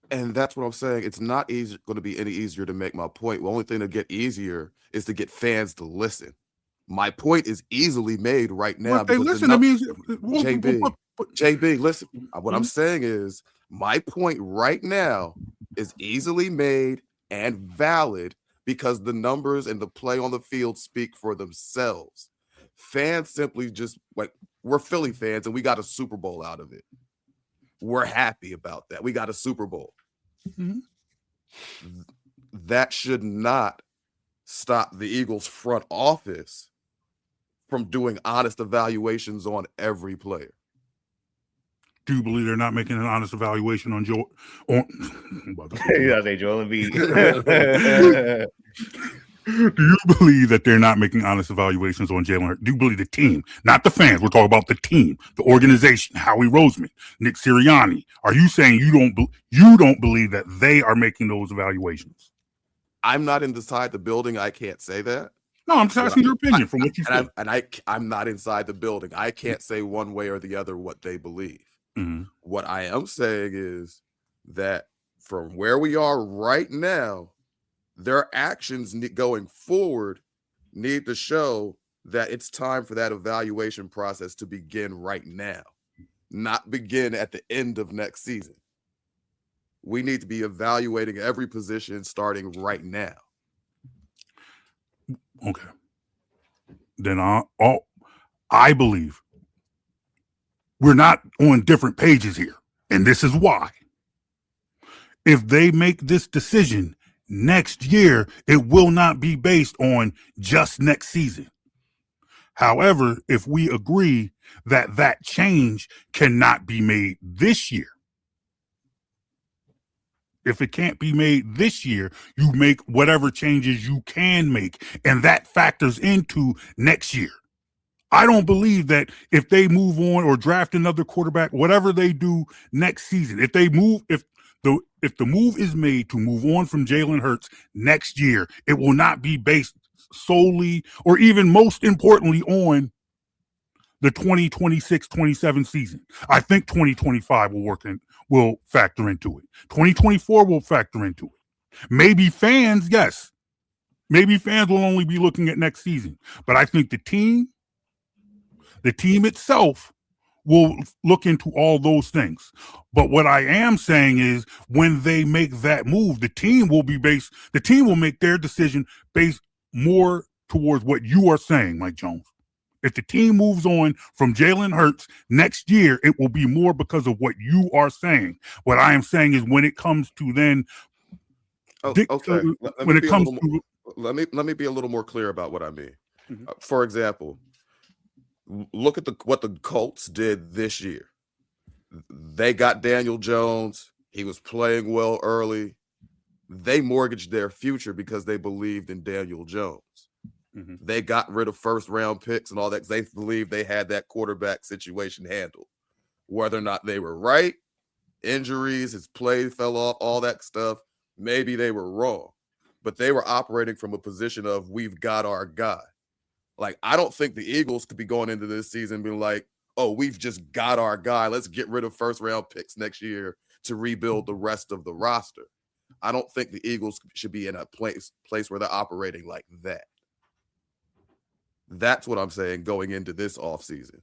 E: And that's what I'm saying. It's not going to be any easier to make my point. The only thing to get easier is to get fans to listen. My point is easily made right now.
D: They listen. I mean,
E: JB, listen. What I'm saying is my point right now is easily made and valid because the numbers and the play on the field speak for themselves. Fans simply just we're Philly fans and we got a Super Bowl out of it. We're happy about that. We got a Super Bowl. Mm-hmm. That should not stop the Eagles front office from doing honest evaluations on every player.
D: Do you believe they're not making an honest evaluation on Joel?
F: You gotta say Joel Embiid.
D: Do you believe that they're not making honest evaluations on Jalen Hurts? Do you believe the team, not the fans? We're talking about the team, the organization, Howie Roseman, Nick Sirianni. Are you saying you don't believe that they are making those evaluations?
E: I'm not inside the building. I can't say that.
D: No, I'm just asking your opinion from what you said.
E: I'm not inside the building. I can't say one way or the other what they believe. Mm-hmm. What I am saying is that from where we are right now, their actions going forward need to show that it's time for that evaluation process to begin right now, not begin at the end of next season. We need to be evaluating every position starting right now.
D: Okay. Then I believe we're not on different pages here, and this is why. If they make this decision next year, it will not be based on just next season. However, if we agree that that change cannot be made this year, if it can't be made this year, you make whatever changes you can make, and that factors into next year. I don't believe that if they move on or draft another quarterback, whatever they do next season, if the move is made to move on from Jalen Hurts next year, it will not be based solely or even most importantly on the 2026-27 season. I think 2025 will factor into it. 2024 will factor into it. Maybe fans, yes. Maybe fans will only be looking at next season. But I think the team itself will look into all those things. But what I am saying is when they make that move, the team will make their decision based more towards what you are saying, Mike Jones. If the team moves on from Jalen Hurts next year, it will be more because of what you are saying. What I am saying is when it comes to then
E: let me be a little more clear about what I mean. Mm-hmm. For example, look at what the Colts did this year. They got Daniel Jones. He was playing well early. They mortgaged their future because they believed in Daniel Jones. Mm-hmm. They got rid of first-round picks and all that because they believed they had that quarterback situation handled. Whether or not they were right, injuries, his play fell off, all that stuff, maybe they were wrong. But they were operating from a position of we've got our guy. Like, I don't think the Eagles could be going into this season being like, oh, we've just got our guy. Let's get rid of first-round picks next year to rebuild the rest of the roster. I don't think the Eagles should be in a place where they're operating like that. That's what I'm saying going into this offseason.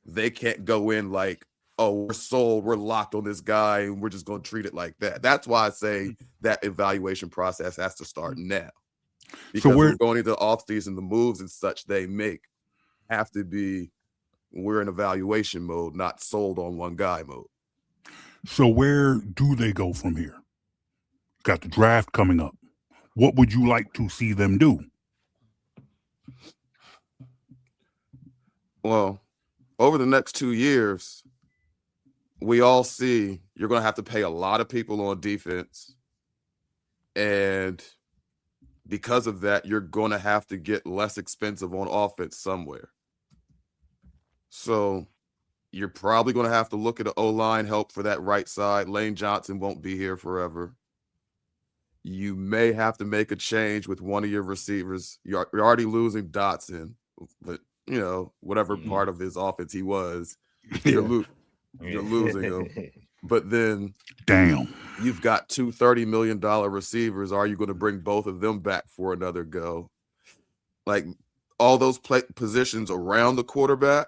E: They can't go in like, oh, we're sold, we're locked on this guy, and we're just going to treat it like that. That's why I say that evaluation process has to start now. Because we're going into the offseason, the moves and such they make have to be, we're in evaluation mode, not sold on one guy mode.
D: So where do they go from here? Got the draft coming up. What would you like to see them do?
E: Well, over the next 2 years, we all see you're going to have to pay a lot of people on defense. And because of that, you're going to have to get less expensive on offense somewhere. So you're probably going to have to look at an O-line help for that right side. Lane Johnson won't be here forever. You may have to make a change with one of your receivers. You're already losing Dotson, but whatever part of his offense he was, you're losing him. But then,
D: damn,
E: you've got two $30 million receivers. Are you going to bring both of them back for another go? Like all those positions around the quarterback,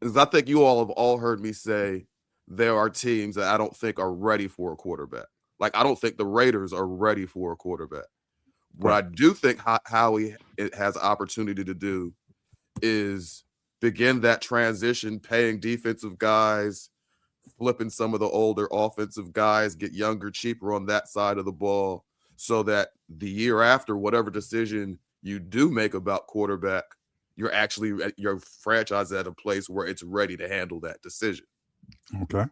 E: because I think you all have all heard me say there are teams that I don't think are ready for a quarterback. Like I don't think the Raiders are ready for a quarterback. What I do think Howie has opportunity to do is begin that transition, paying defensive guys, flipping some of the older offensive guys, get younger, cheaper on that side of the ball, so that the year after, whatever decision you do make about quarterback, you're actually at your franchise at a place where it's ready to handle that decision.
D: Okay.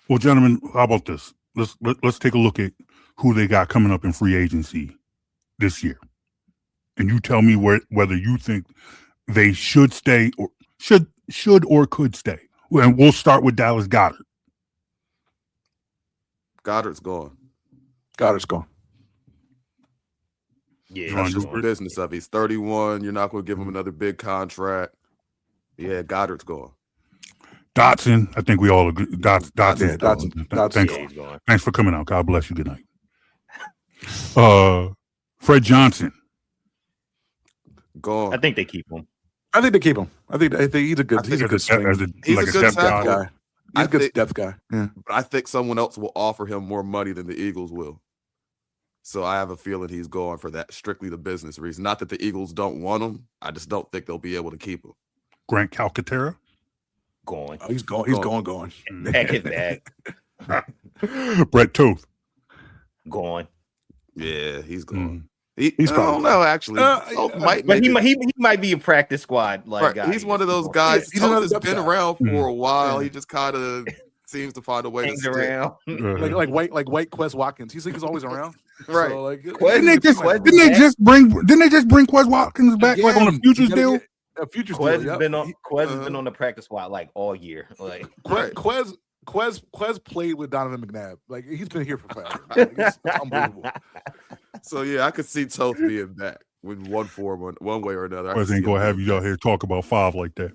D: Well, gentlemen, how about this? Let's take a look at who they got coming up in free agency this year, and you tell me whether you think they should stay or should or could stay. And we'll start with Dallas Goedert.
E: Goddard's gone.
G: Goddard's gone.
F: Yeah,
E: That's just the business of it. He's 31. You're not going to give him another big contract. Yeah, Goddard's gone.
D: Dotson, I think we all agree. Dotson. Thanks for coming out. God bless you. Good night. Fred Johnson.
E: Gone.
F: I think they keep him.
G: I think he's a good. He's a good swing.
E: He's a good tackle
G: guy. He's a good depth guy. Yeah.
E: But I think someone else will offer him more money than the Eagles will. So I have a feeling he's going for that, strictly the business reason. Not that the Eagles don't want him. I just don't think they'll be able to keep him.
D: Grant Calcaterra.
F: Going.
G: Oh, he's going. He's going.
F: Pack it back.
D: Brett Tooth.
F: Going.
E: Yeah, he's
D: Mm.
E: going.
G: He's
E: I don't know, actually.
F: He might be a practice squad guy.
E: He's one of those guys.
G: He's
E: Toth has
G: another
E: been
G: guy.
E: around for a while. He just kind of seems to find a way to
F: Hangs
E: stick.
F: around.
G: like white Quez Watkins. He's always around.
E: Right.
G: So, like,
D: Didn't they just bring Quez Watkins back like on a futures deal?
G: A futures
F: Quez
G: deal.
F: has been on. Quez has been on the practice squad like all year. Like
G: Quez played with Donovan McNabb. Like he's been here for forever. Like, it's unbelievable.
E: So yeah, I could see Toth being back with one form, one way or another.
D: Quez ain't gonna have you out here talk about five like that.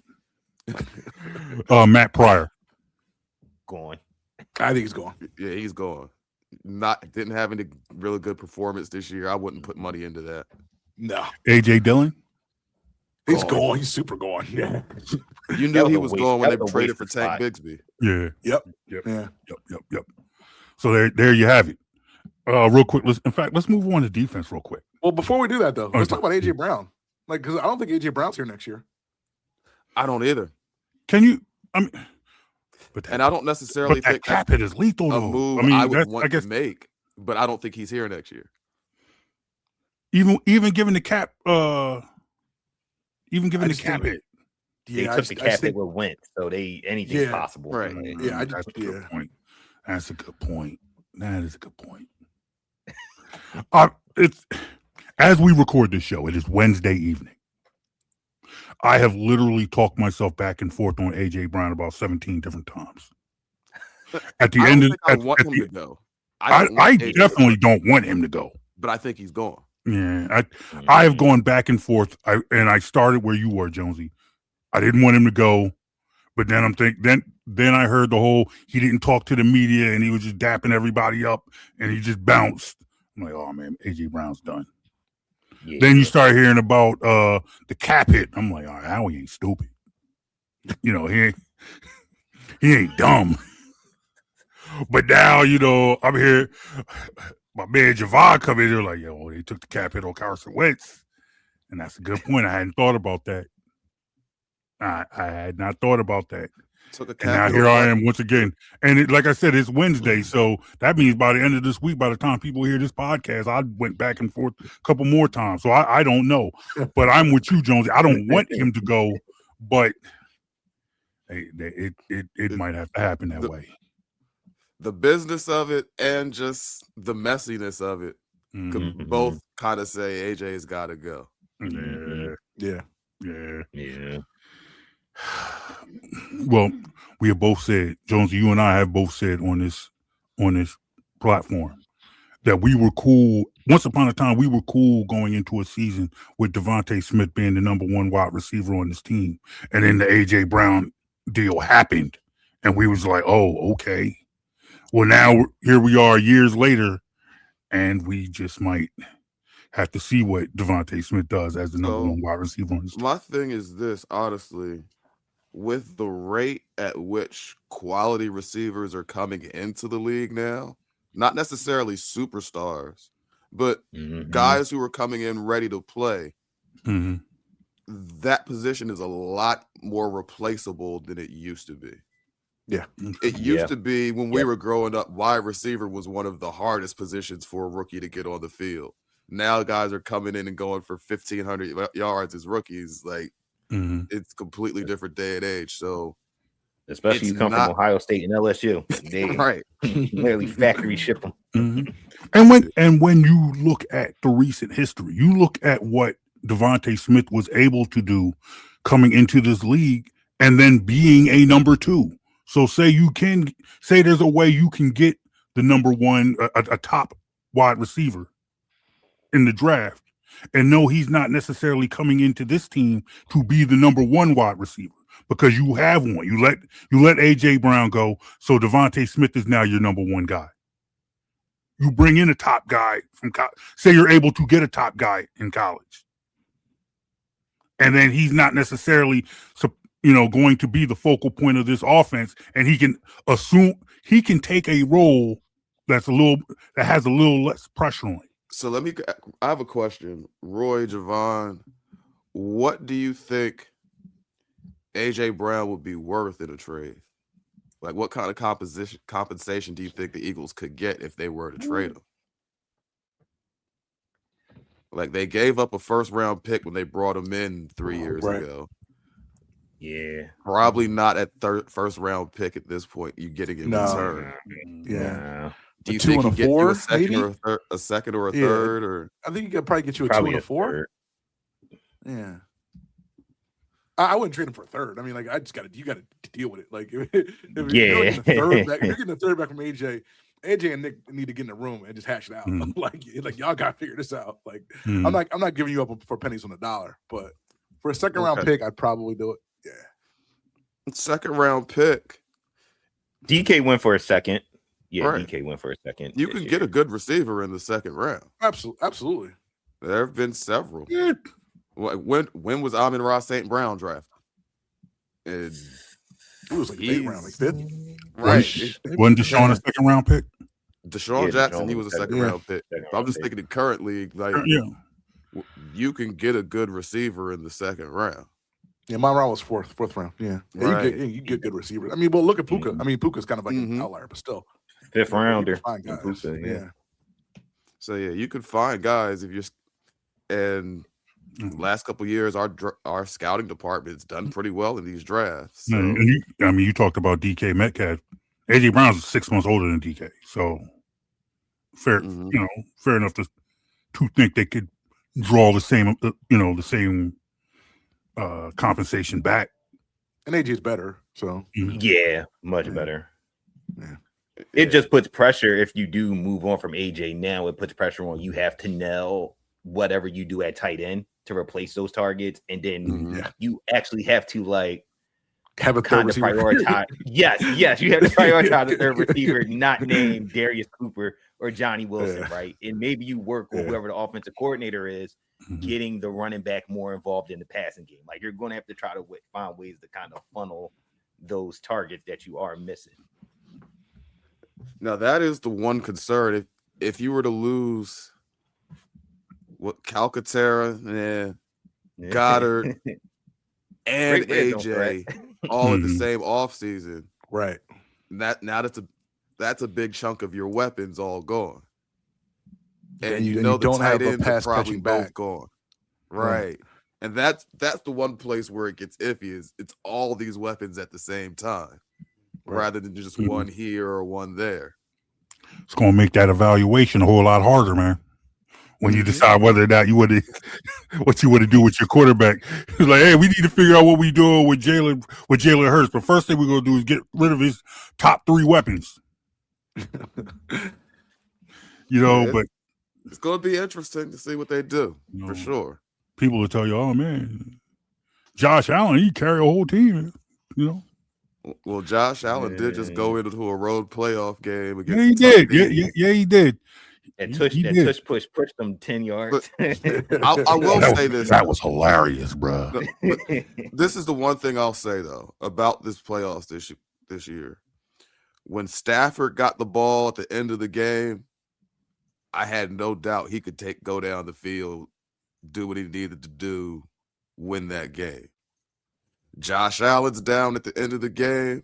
D: Matt Pryor.
F: Going.
G: I think he's going.
E: Yeah, he's going. Didn't have any really good performance this year. I wouldn't put money into that.
G: No.
D: AJ Dillon.
G: He's going. He's super going. Yeah.
E: You knew he was going when they traded for Tank Bigsby.
D: Yeah.
G: Yep.
D: Yeah. Yep. So there you have it. Real quick. Let's move on to defense real quick.
G: Well, before we do that though, let's talk about AJ Brown. Like, because I don't think AJ Brown's here next year.
E: I don't either.
D: Can you?
E: And I don't necessarily think
D: cap hit is lethal.
E: a
D: Though.
E: move
D: I
E: would want to make, but I don't think he's here next year.
D: Even given the cap, the cap hit.
F: They took the cap hit with Wentz, so anything's possible.
E: Right.
D: That's a good point. That's a good point. That is a good point. It's as we record this show, it is Wednesday evening. I have literally talked myself back and forth on AJ Brown about 17 different times. At the end of
E: I want him to go.
D: I definitely don't want him to go.
E: But I think he's gone.
D: Yeah, I have gone back and forth. I started where you were, Jonesy. I didn't want him to go, but then then I heard the whole he didn't talk to the media and he was just dapping everybody up and he just bounced. I'm like, oh man, AJ Brown's done. Yeah. Then you start hearing about the cap hit. I'm like, all right, Howie ain't stupid. He ain't dumb. But now, I'm here. My man Javon come in here like, yo, they took the cap hit on Carson Wentz. And that's a good point. I hadn't thought about that. I had not thought about that.
E: Took a
D: And now
E: capital
D: here I
E: punch.
D: am once again. And like I said, it's Wednesday. So that means by the end of this week, by the time people hear this podcast, I went back and forth a couple more times. So I don't know. But I'm with you, Jonesy. I don't want him to go, but it might have to happen that way.
E: The business of it and just the messiness of it could both kind of say AJ's got to go.
D: Yeah. Well, we have both said, Jonesy, you and I have both said on this platform that we were cool. Once upon a time, we were cool going into a season with Devontae Smith being the number one wide receiver on this team. And then the AJ Brown deal happened. And we was like, oh, okay. Well, now here we are years later, and we just might have to see what Devontae Smith does as the number one wide receiver on this team.
E: My thing is this, honestly, with the rate at which quality receivers are coming into the league now, not necessarily superstars, but guys who are coming in ready to play, that position is a lot more replaceable than it used to be.
G: Yeah.
E: It used to be when we were growing up, wide receiver was one of the hardest positions for a rookie to get on the field. Now guys are coming in and going for 1,500 yards as rookies. Like, it's completely different day and age. So,
F: especially you come from Ohio State and LSU, they
E: right,
F: literally factory ship them.
D: And when you look at the recent history, you look at what Devontae Smith was able to do coming into this league, and then being a number two. So say there's a way you can get the number one, a top wide receiver in the draft, and no, he's not necessarily coming into this team to be the number one wide receiver because you have one. You let AJ Brown go, so Devontae Smith is now your number one guy. You bring in a top guy from say you're able to get a top guy in college, and then he's not necessarily going to be the focal point of this offense, and he can take a role that has a little less pressure on it.
E: So I have a question. Roy, Javon, what do you think AJ Brown would be worth in a trade? Like, what kind of compensation do you think the Eagles could get if they were to trade him? Like, they gave up a first-round pick when they brought him in 3 years ago.
F: Yeah.
E: Probably not at first-round pick at this point. You're getting in return.
G: Yeah.
E: Do you think he get you a second or a third? Or
G: I think he could probably get you a 2 and a 4. Yeah. I wouldn't trade him for a third. I mean, like, you got to deal with it. Like, if you're getting a third back from AJ and Nick need to get in the room and just hash it out. like y'all got to figure this out. Like, I'm not giving you up for pennies on the dollar, but for a second round pick, I'd probably do it. Yeah.
E: Second round pick.
F: DK went for a second. Yeah,
E: right.
F: DK went for a second.
E: You can get a good receiver in the second round.
G: Absolutely.
E: There have been several. Yeah. When was Amon-Ra St. Brown drafted?
G: It was like 8th round, like 5th.
E: Right.
D: Wasn't Deshaun a second round pick?
E: Deshaun Jackson, he was a second round pick. I'm just thinking in current league, like you can get a good receiver in the second round.
G: Yeah, my round was fourth round. Yeah, right. You get good receivers. I mean, well, look at Puka. I mean, Puka's kind of like an outlier, but still
F: 5th rounder.
G: Find guys. Puka, yeah.
E: So you could find guys if you're. And last couple of years, our scouting department's done pretty well in these drafts. So.
D: You talked about DK Metcalf. AJ Brown's 6 months older than DK, so fair enough to think they could draw the same compensation back.
G: And AJ's better, so
F: much better. Yeah. It just puts pressure if you do move on from AJ now. It puts pressure on you have to nail whatever you do at tight end to replace those targets, and then you actually have to
G: have a
F: kind of prioritize. yes, you have to prioritize a third receiver, not name Darius Cooper or Johnny Wilson, right? And maybe you work with whoever the offensive coordinator is, getting the running back more involved in the passing game. Like, you're going to have to try to find ways to kind of funnel those targets that you are missing.
E: Now, that is the one concern. If you were to lose Calcaterra, Goddard, and
F: Great red zone
E: AJ all in the same offseason.
G: Right.
E: Now that's a big chunk of your weapons all gone. And
G: you
E: the
G: don't
E: tight
G: have a
E: ends are
G: pass
E: probably
G: catching
E: both
G: back.
E: gone. Right. And that's the one place where it gets iffy is it's all these weapons at the same time, rather than just one here or one there.
D: It's going to make that evaluation a whole lot harder, man. When you decide whether or not you want to, what you want to do with your quarterback. It's like, hey, we need to figure out what we doing with Jalen Hurts. But first thing we're going to do is get rid of his top 3 weapons. But
E: it's going to be interesting to see what they do, for sure.
D: People will tell you, oh, man, Josh Allen, he carry a whole team,
E: Well, Josh Allen did just go into a road playoff game against
D: he did. Yeah, he did.
F: That tush push pushed them 10 yards.
E: I will say this.
D: That was hilarious, bro.
E: This is the one thing I'll say, though, about this playoffs this year. When Stafford got the ball at the end of the game, I had no doubt he could go down the field, do what he needed to do, win that game. Josh Allen's down at the end of the game.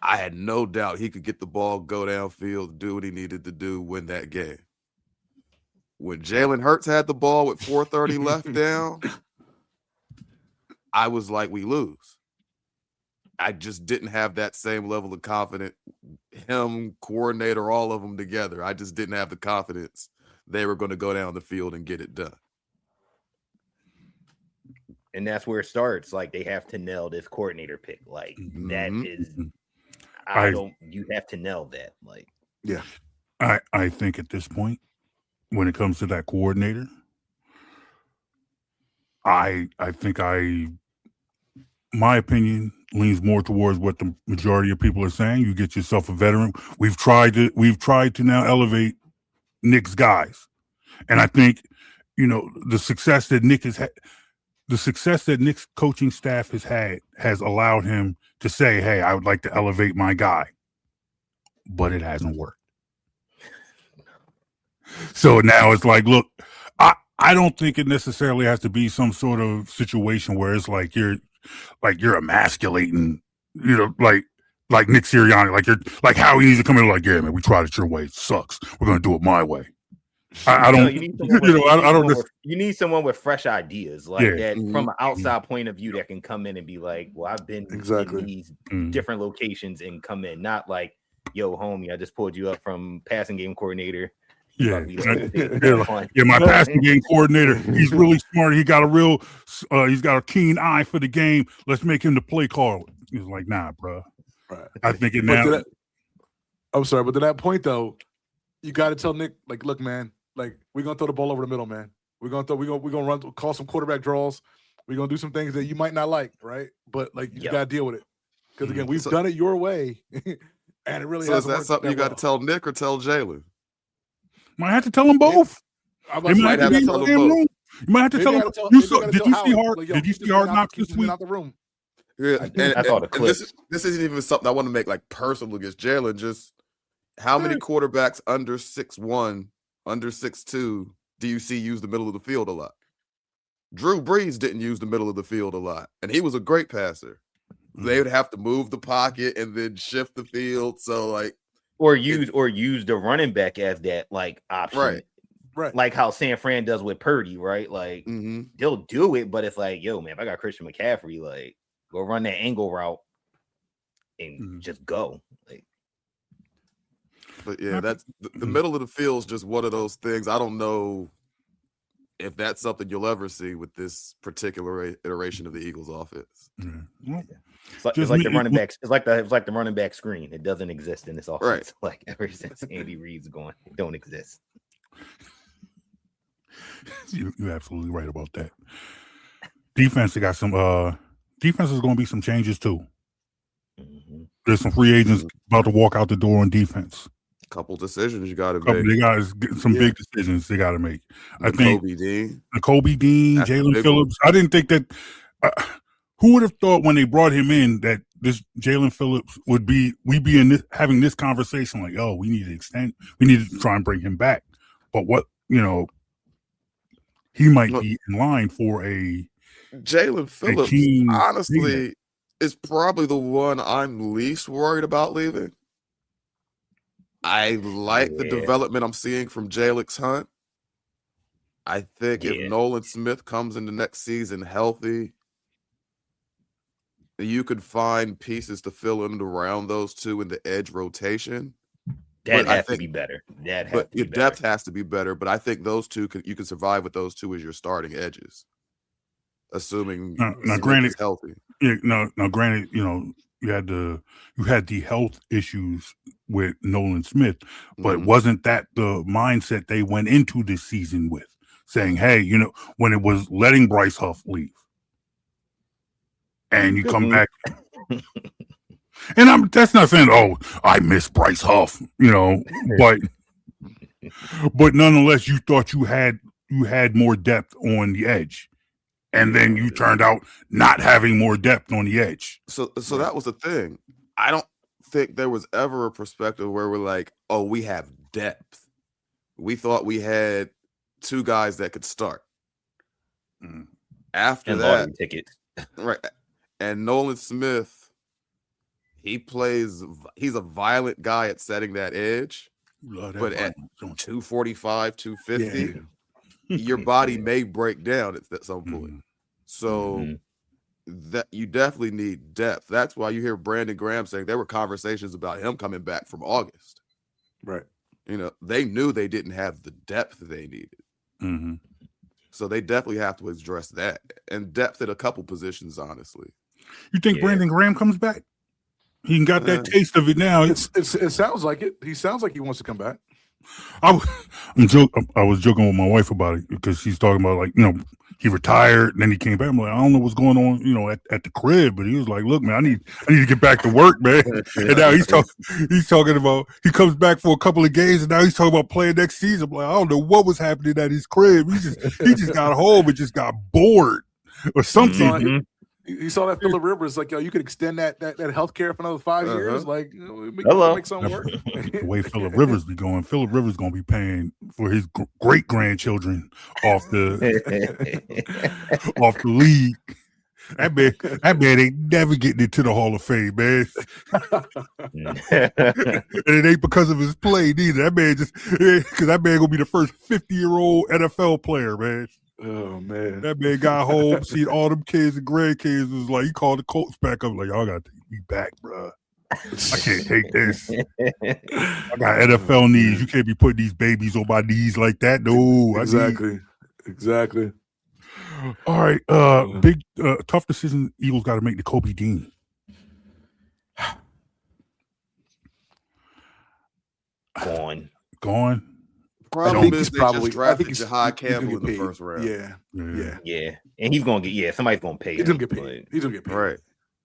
E: I had no doubt he could get the ball, go downfield, do what he needed to do, win that game. When Jalen Hurts had the ball with 4:30 left down, I was like, we lose. I just didn't have that same level of confidence. Him, coordinator, all of them together. I just didn't have the confidence they were going to go down the field and get it done.
F: And that's where it starts. Like, they have to nail this coordinator pick. Like, that is... you have to nail that. Like,
G: yeah.
D: I think at this point, when it comes to that coordinator, I think my opinion leans more towards what the majority of people are saying. You get yourself a veteran. We've tried to now elevate Nick's guys. And I think, the success that Nick has had, the success that Nick's coaching staff has had has allowed him to say, hey, I would like to elevate my guy. But it hasn't worked. So now it's like, look, I don't think it necessarily has to be some sort of situation where it's like you're emasculating, like Nick Sirianni, like how he needs to come in like, yeah, man, we tried it your way. It sucks. We're going to do it my way. I don't,
F: you need someone with fresh ideas that from an outside point of view that can come in and be like, well, I've been in these different locations and come in, not like, yo, homie, I just pulled you up from passing game coordinator.
D: Yeah, my passing game coordinator. He's really smart. He got he's got a keen eye for the game. Let's make him the play caller. He's like, nah, bro. Right. I think it now.
G: I'm sorry, but to that point though, you got to tell Nick, like, look, man, like, we're gonna throw the ball over the middle, man. We're gonna run, call some quarterback draws. We're gonna do some things that you might not like, right? But like, you gotta deal with it because again, we've done it your way, and it really.
E: So is that something you got to tell Nick or tell Jalen?
D: Might have to tell them both.
E: You might have to tell them both.
D: You might have to tell them. Did you see Hard Knocks this week?
G: Out the room.
E: Yeah, and this isn't even something I want to make like personal against Jalen. Just how many quarterbacks under 6'1", under 6'2" do you see use the middle of the field a lot? Drew Brees didn't use the middle of the field a lot, and he was a great passer. They would have to move the pocket and then shift the field. So like,
F: or use the running back as that like option,
G: right?
F: Like how San Fran does with Purdy, right? Like they'll do it, but it's like, yo, man, if I got Christian McCaffrey, like go run that angle route and just go. Like,
E: but yeah, that's the middle of the field is just one of those things. I don't know if that's something you'll ever see with this particular iteration of the Eagles offense.
F: It's like the running backs. It's like the running back screen. It doesn't exist in this offense.
E: Right.
F: Like ever since Andy Reid's gone, it don't exist.
D: You're absolutely right about that. Defense, they got some. Defense is going to be some changes too. There's some free agents about to walk out the door on defense.
E: Couple decisions you got to make.
D: They got some big decisions they got to make. I think
E: Kobe Dean,
D: Jalen Phillips. I didn't think that. Who would have thought when they brought him in that this Jalen Phillips we'd be having this conversation like, oh, we need to extend, we need to try and bring him back. But what he might be in line for a
E: Jalen Phillips,
D: Hakeem,
E: honestly, is probably the one I'm least worried about leaving. I like the development I'm seeing from Jalix Hunt. I think if Nolan Smith comes into next season healthy, you could find pieces to fill in around those two in the edge rotation.
F: That has to be better.
E: But your depth has to be better. But I think those two you can survive with those two as your starting edges, assuming Smith is healthy.
D: Yeah, now granted, you had the health issues with Nolan Smith, but wasn't that the mindset they went into this season with, saying, hey, when it was letting Bryce Huff leave, and you come back, and that's not saying, oh, I miss Bryce Huff, but nonetheless, you thought you had more depth on the edge. And then you turned out not having more depth on the edge.
E: So that was the thing. I don't think there was ever a perspective where we're like, oh, we have depth. We thought we had two guys that could start. After
F: and
E: that,
F: ticket.
E: Right. And Nolan Smith, he's a violent guy at setting that edge. But at 245, 250, your body may break down at some point. So that you definitely need depth. That's why you hear Brandon Graham saying there were conversations about him coming back from August.
G: Right.
E: They knew they didn't have the depth they needed. So they definitely have to address that, and depth at a couple positions, honestly.
D: You think Brandon Graham comes back? He got that taste of it now.
G: It sounds like it. He sounds like he wants to come back.
D: I was joking with my wife about it because she's talking about, like, he retired and then he came back. I'm like, I don't know what's going on, at the crib, but he was like, look, man, I need to get back to work, man. And now he's talking about, he comes back for a couple of games and now he's talking about playing next season. I'm like, I don't know what was happening at his crib. He just got home and just got bored or something.
G: You saw that Phillip Rivers, like, yo, you could extend that health care for another 5 years. Like, make something work.
D: The way Phillip Rivers be going, Phillip Rivers going to be paying for his great grandchildren off the league. That man ain't never getting into the Hall of Fame, man. And it ain't because of his play neither. That man because that man gonna be the first 50-year-old NFL player, man.
G: Oh man,
D: that man got home, seen all them kids and grandkids. Was like, he called the Colts back up, like, y'all gotta take me back, bro. I can't take this. I got NFL knees. You can't be putting these babies on my knees like that. No,
G: exactly.
D: All right, big tough decision. Eagles got to make to Kobe Dean.
F: Gone.
E: Problem is they just drafted Jahai Campbell in the first round.
F: Yeah. And he's gonna get somebody's gonna pay.
G: He's gonna get paid.
E: Right.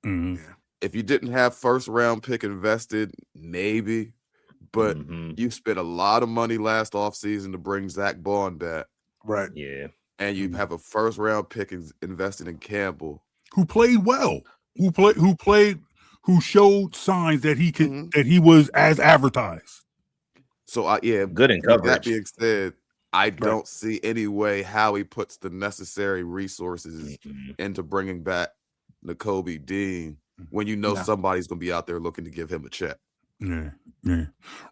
D: Mm-hmm.
E: Yeah. If you didn't have first round pick invested, maybe, but you spent a lot of money last offseason to bring Zach Bond back.
G: Right.
F: Yeah.
E: And you have a first round pick invested in Campbell,
D: who played well, who showed signs that he could, that he was as advertised.
E: So
F: good in coverage.
E: That being said, I don't see any way how he puts the necessary resources into bringing back Nakobe Dean when somebody's going to be out there looking to give him a check.
D: Yeah.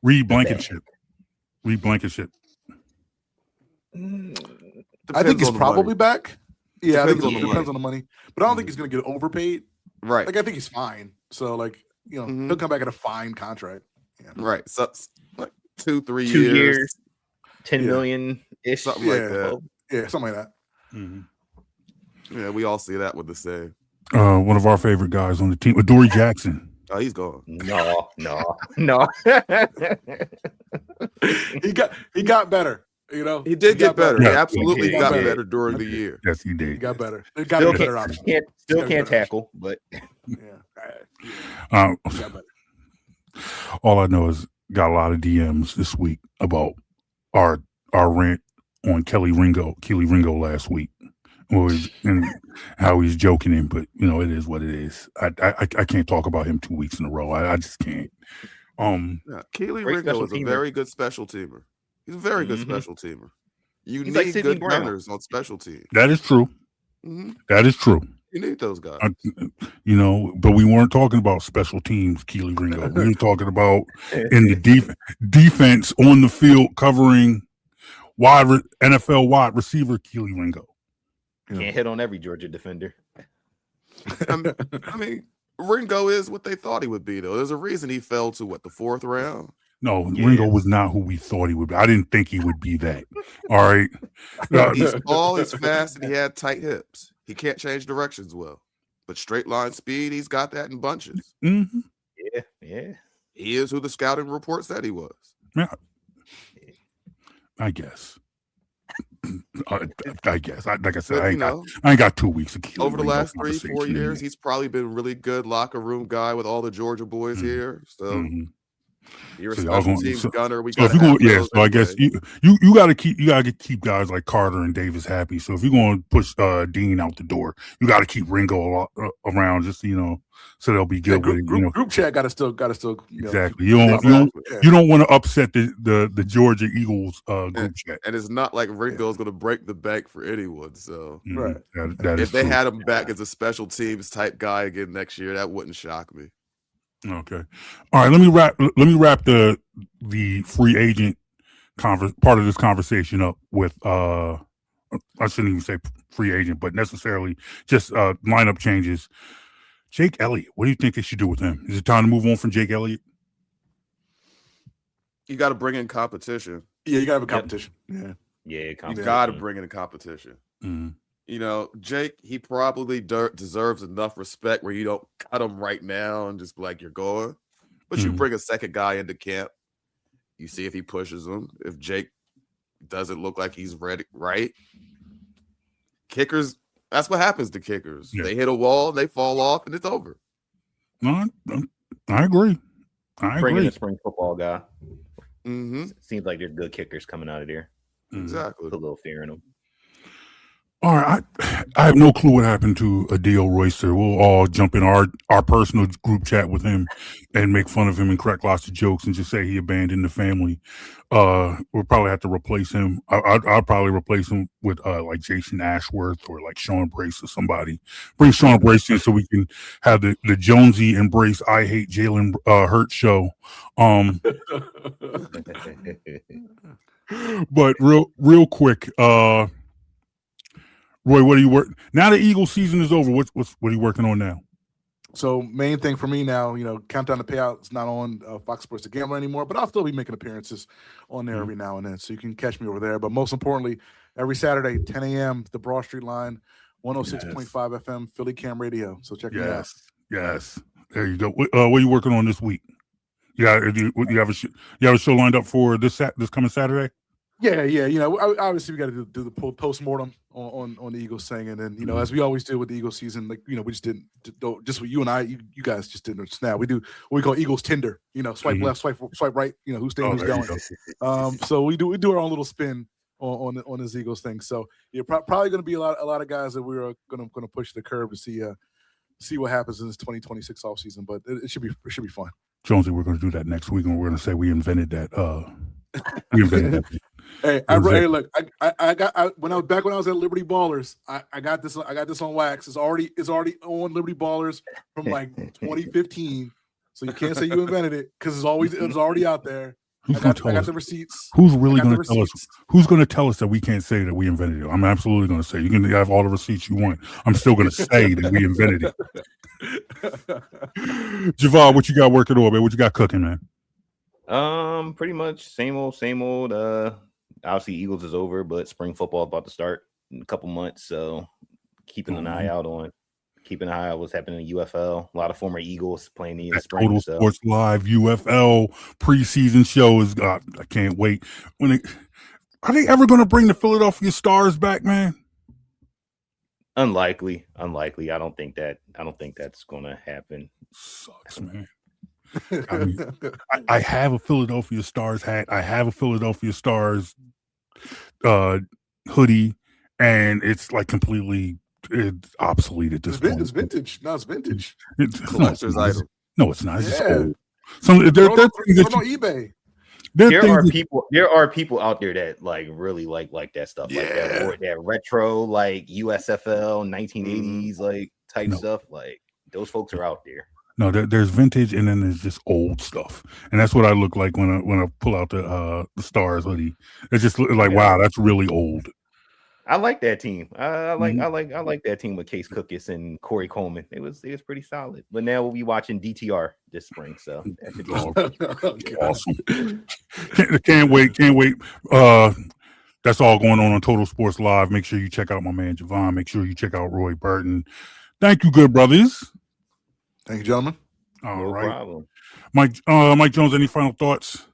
D: Reed Blankenship.
G: I think he's probably back. Yeah, I think it depends on the money. But I don't think he's going to get overpaid.
E: Right.
G: Like, I think he's fine. So, like, he'll come back at a fine contract. Yeah.
E: Right. So, like 2-3
F: years. 10 million ish.
E: Something like that.
G: Yeah, something like that.
E: Mm-hmm. Yeah, we all see that with the same.
D: One of our favorite guys on the team, Adoree Jackson.
E: Oh, he's gone.
F: No.
G: He got better.
E: He did get better. He absolutely got better during the year.
D: Yes, he did.
G: He got better.
F: Still can't tackle, but
D: all I know is got a lot of DMs this week about our rant on Keely Ringo last week, and how he's joking him, but it is what it is. I can't talk about him 2 weeks in a row. I just can't.
E: Keely Ringo is a very good special teamer. He's a very good special teamer. You
F: He's
E: need
F: like
E: good gunners on special teams.
D: That is true. That is true.
E: You need those guys.
D: But we weren't talking about special teams, Keely Ringo. We were talking about in the defense on the field covering NFL wide receiver Keely Ringo.
F: Can't hit on every Georgia defender.
E: I mean, Ringo is what they thought he would be, though. There's a reason he fell to the 4th round.
D: No, Ringo was not who we thought he would be. I didn't think he would be that. All right.
E: He's tall, he's fast, and he had tight hips. He can't change directions well. But straight line speed, he's got that in bunches.
D: Mm-hmm.
F: Yeah.
E: He is who the scouting report said he was.
D: Yeah. I guess. I guess. Like I said, I ain't got 2 weeks of Keely
E: over the
D: Ringo
E: last 3-4 years. He's probably been really good locker room guy with all the Georgia boys here. So you're a special teams gunner. So
D: I guess you got to keep guys like Carter and Davis happy. So if you're going to push Dean out the door, you got to keep Ringo around, just so they'll be good with it.
G: Group chat got to still
D: exactly. You don't want to upset the Georgia Eagles group chat.
E: And it's not like Ringo's going to break the bank for anyone. So
G: right,
D: that
E: if they had him back as a special teams type guy again next year, that wouldn't shock me.
D: Okay. All right. Let me wrap the free agent part of this conversation up with I shouldn't even say free agent, but necessarily just lineup changes. Jake Elliott, what do you think they should do with him? Is it time to move on from Jake Elliott?
E: You got to bring in competition.
G: Yeah, you got to have a competition.
F: Yeah,
E: you got to bring in a competition.
D: Mm-hmm.
E: Jake, he probably deserves enough respect where you don't cut him right now and just be like, you're going. But you bring a second guy into camp. You see if he pushes him. If Jake doesn't look like he's ready, right? Kickers, that's what happens to kickers. Yeah. They hit a wall, they fall off, and it's over.
D: No, I agree.
F: Bring in a spring football guy.
E: Mm-hmm.
F: Seems like there's good kickers coming out of there.
E: Exactly.
F: Put a little fear in them.
D: All right, I have no clue what happened to Adil Royster. We'll all jump in our personal group chat with him and make fun of him and crack lots of jokes and just say he abandoned the family. We'll probably have to replace him. I'll probably replace him with like Jason Ashworth or like Sean Brace or somebody. Bring Sean Brace in so we can have the Jonesy and Brace I Hate Jalen Hurts show. But real quick, Roy, what are you working now? The Eagles season is over. What are you working on now?
G: So main thing for me now, Countdown to Payout is not on Fox Sports The Gambler anymore, but I'll still be making appearances on there every now and then, so you can catch me over there. But most importantly, every Saturday, 10 a.m., the Broad Street Line, 106.5 FM, Philly Cam Radio. So check me out.
D: Yes, there you go. What are you working on this week? You have a show lined up for this coming Saturday?
G: Yeah. Obviously we got to do the post-mortem on the Eagles thing, and then as we always do with the Eagles season, like we just didn't just with you and I, you guys just didn't snap. We do what we call Eagles Tinder. Swipe left, swipe right. Who's staying, who's going. So we do our own little spin on this Eagles thing. So you're probably going to be a lot of guys that we're going to push the curve to see what happens in this 2026 offseason. But it should be fun.
D: Jonesy, we're going to do that next week, and we're going to say we invented that. We invented that.
G: Hey, look, when I was at Liberty Ballers, I got this on wax. It's already on Liberty Ballers from like 2015. So you can't say you invented it because it was already out there. I got the receipts.
D: Who's really going to tell us? Who's going to tell us that we can't say that we invented it? I'm absolutely going to say you can have all the receipts you want. I'm still going to say that we invented it. Javar, what you got working on, man? What you got cooking, man?
F: Pretty much same old. Obviously, Eagles is over, but spring football is about to start in a couple months. So keeping an eye out what's happening in UFL. A lot of former Eagles playing in the spring.
D: Total Sports Live UFL preseason show is. I can't wait. Are they ever going to bring the Philadelphia Stars back, man?
F: Unlikely. I don't think that's going to happen.
D: Sucks, man. I have a Philadelphia Stars hat. I have a Philadelphia Stars hoodie, and it's like completely obsolete at this point.
G: It's vintage. No, it's vintage.
E: Collector's item.
D: No, it's not. It's just old.
G: They're on eBay.
F: There are people out there that like really like that stuff, like that retro, like USFL 1980s like type stuff. Like those folks are out there.
D: No, there's vintage and then there's just old stuff, and that's what I look like when I pull out the Stars hoodie. It's just like wow, that's really old.
F: I like that team. I like that team with Case Cookus and Corey Coleman. It was pretty solid. But now we'll be watching DTR this spring, so that should be
D: awesome. Can't wait. That's all going on Total Sports Live. Make sure you check out my man Javon. Make sure you check out Roy Burton. Thank you, good brothers.
G: Thank you, gentlemen.
F: No problem.
D: Mike Jones, any final thoughts?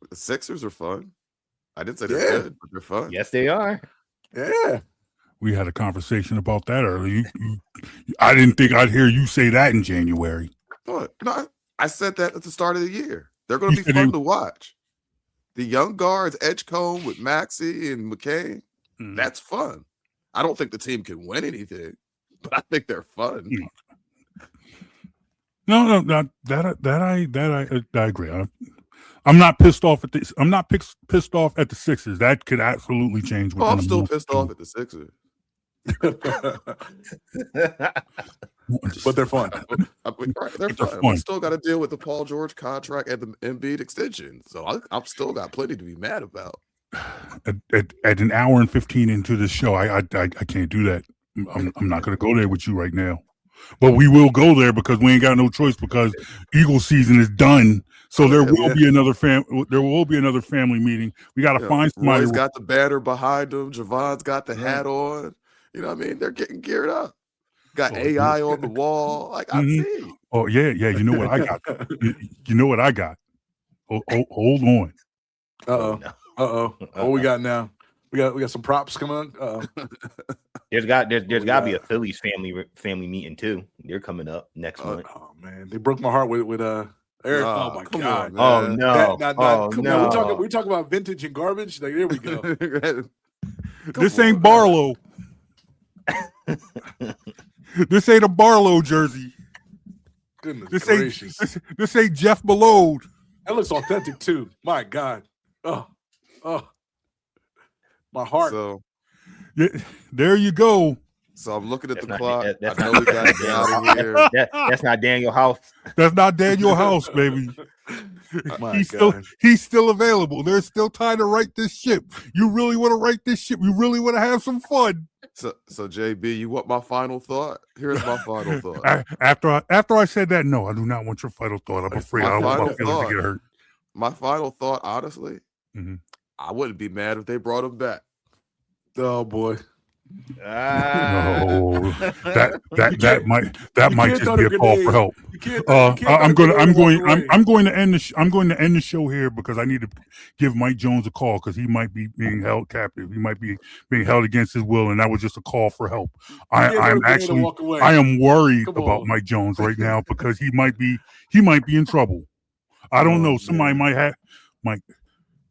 E: The Sixers are fun. I didn't say they're good, but they're fun.
F: Yes, they are.
G: Yeah.
D: We had a conversation about that earlier. I didn't think I'd hear you say that in January.
E: What? No, I said that at the start of the year. They're going to be fun to watch. The young guards, Edgecombe with Maxey and McCain, that's fun. I don't think the team can win anything, but I think they're fun.
D: No, that I agree. I'm not pissed off at this. I'm not pissed off at the Sixers. That could absolutely change.
E: I'm still pissed off at the Sixers.
G: But they're fun.
E: They're fun. We still got to deal with the Paul George contract and the Embiid extension. So I'm still got plenty to be mad about.
D: At an hour and 15 into the show, I can't do that. I'm not going to go there with you right now. But we will go there because we ain't got no choice because Eagle season is done. So there will be another family meeting. We got to find somebody.
E: Roy's got the banner behind him. Javon's got the hat on. You know what I mean? They're getting geared up. Got AI on the wall. Like I see.
D: Oh yeah. You know what I got? You know what I got? Hold on.
G: What we got now? We got some props coming on.
F: There's got to be a Phillies family meeting too. They're coming up next month.
G: Oh man, they broke my heart with Eric. Oh my god.
F: On, no.
G: We talk about vintage and garbage. Like, there we go.
D: This ain't Barlow. This ain't a Barlow jersey.
G: Goodness gracious.
D: This ain't Jeff Malone.
G: That looks authentic too. My God. Oh. My heart.
E: So
D: there you go.
E: So I'm looking at the clock. I know we got to get out of here.
F: That's not Daniel House.
D: That's not Daniel House, baby. He's still available. There's still time to write this ship. You really want to write this ship? You really want to have some fun?
E: So JB, you want my final thought? Here's my final thought.
D: After I said that, no, I do not want your final thought. I'm afraid I don't want my feelings to get hurt.
E: My final thought, honestly, I wouldn't be mad if they brought him back.
G: Oh boy.
D: No, that might just be a call for help. I'm going to end the show here because I need to give Mike Jones a call because he might be being held captive. He might be being held against his will, and that was just a call for help. I am worried about Mike Jones right now because he might be in trouble. I don't know. Somebody might have Mike.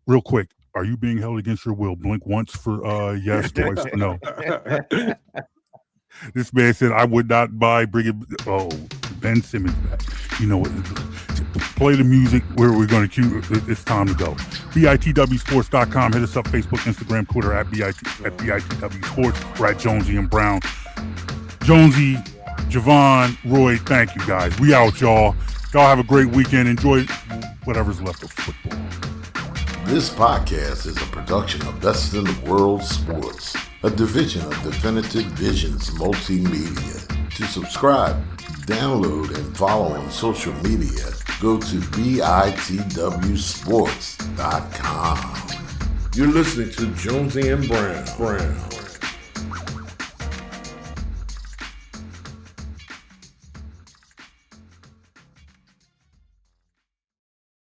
D: Real quick. Are you being held against your will? Blink once for yes, twice for no. This man said, I would not buy Ben Simmons back. You know what? Play the music where we're going to cue. It's time to go. BITWsports.com. Hit us up Facebook, Instagram, Twitter at BITW Sports. We're at Jonesy and Brown. Jonesy, Javon, Roy, thank you guys. We out, y'all. Y'all have a great weekend. Enjoy whatever's left of football.
A: This podcast is a production of Best in the World Sports, a division of Definitive Visions Multimedia. To subscribe, download, and follow on social media, go to BITWsports.com. You're listening to Jonesy and Brown.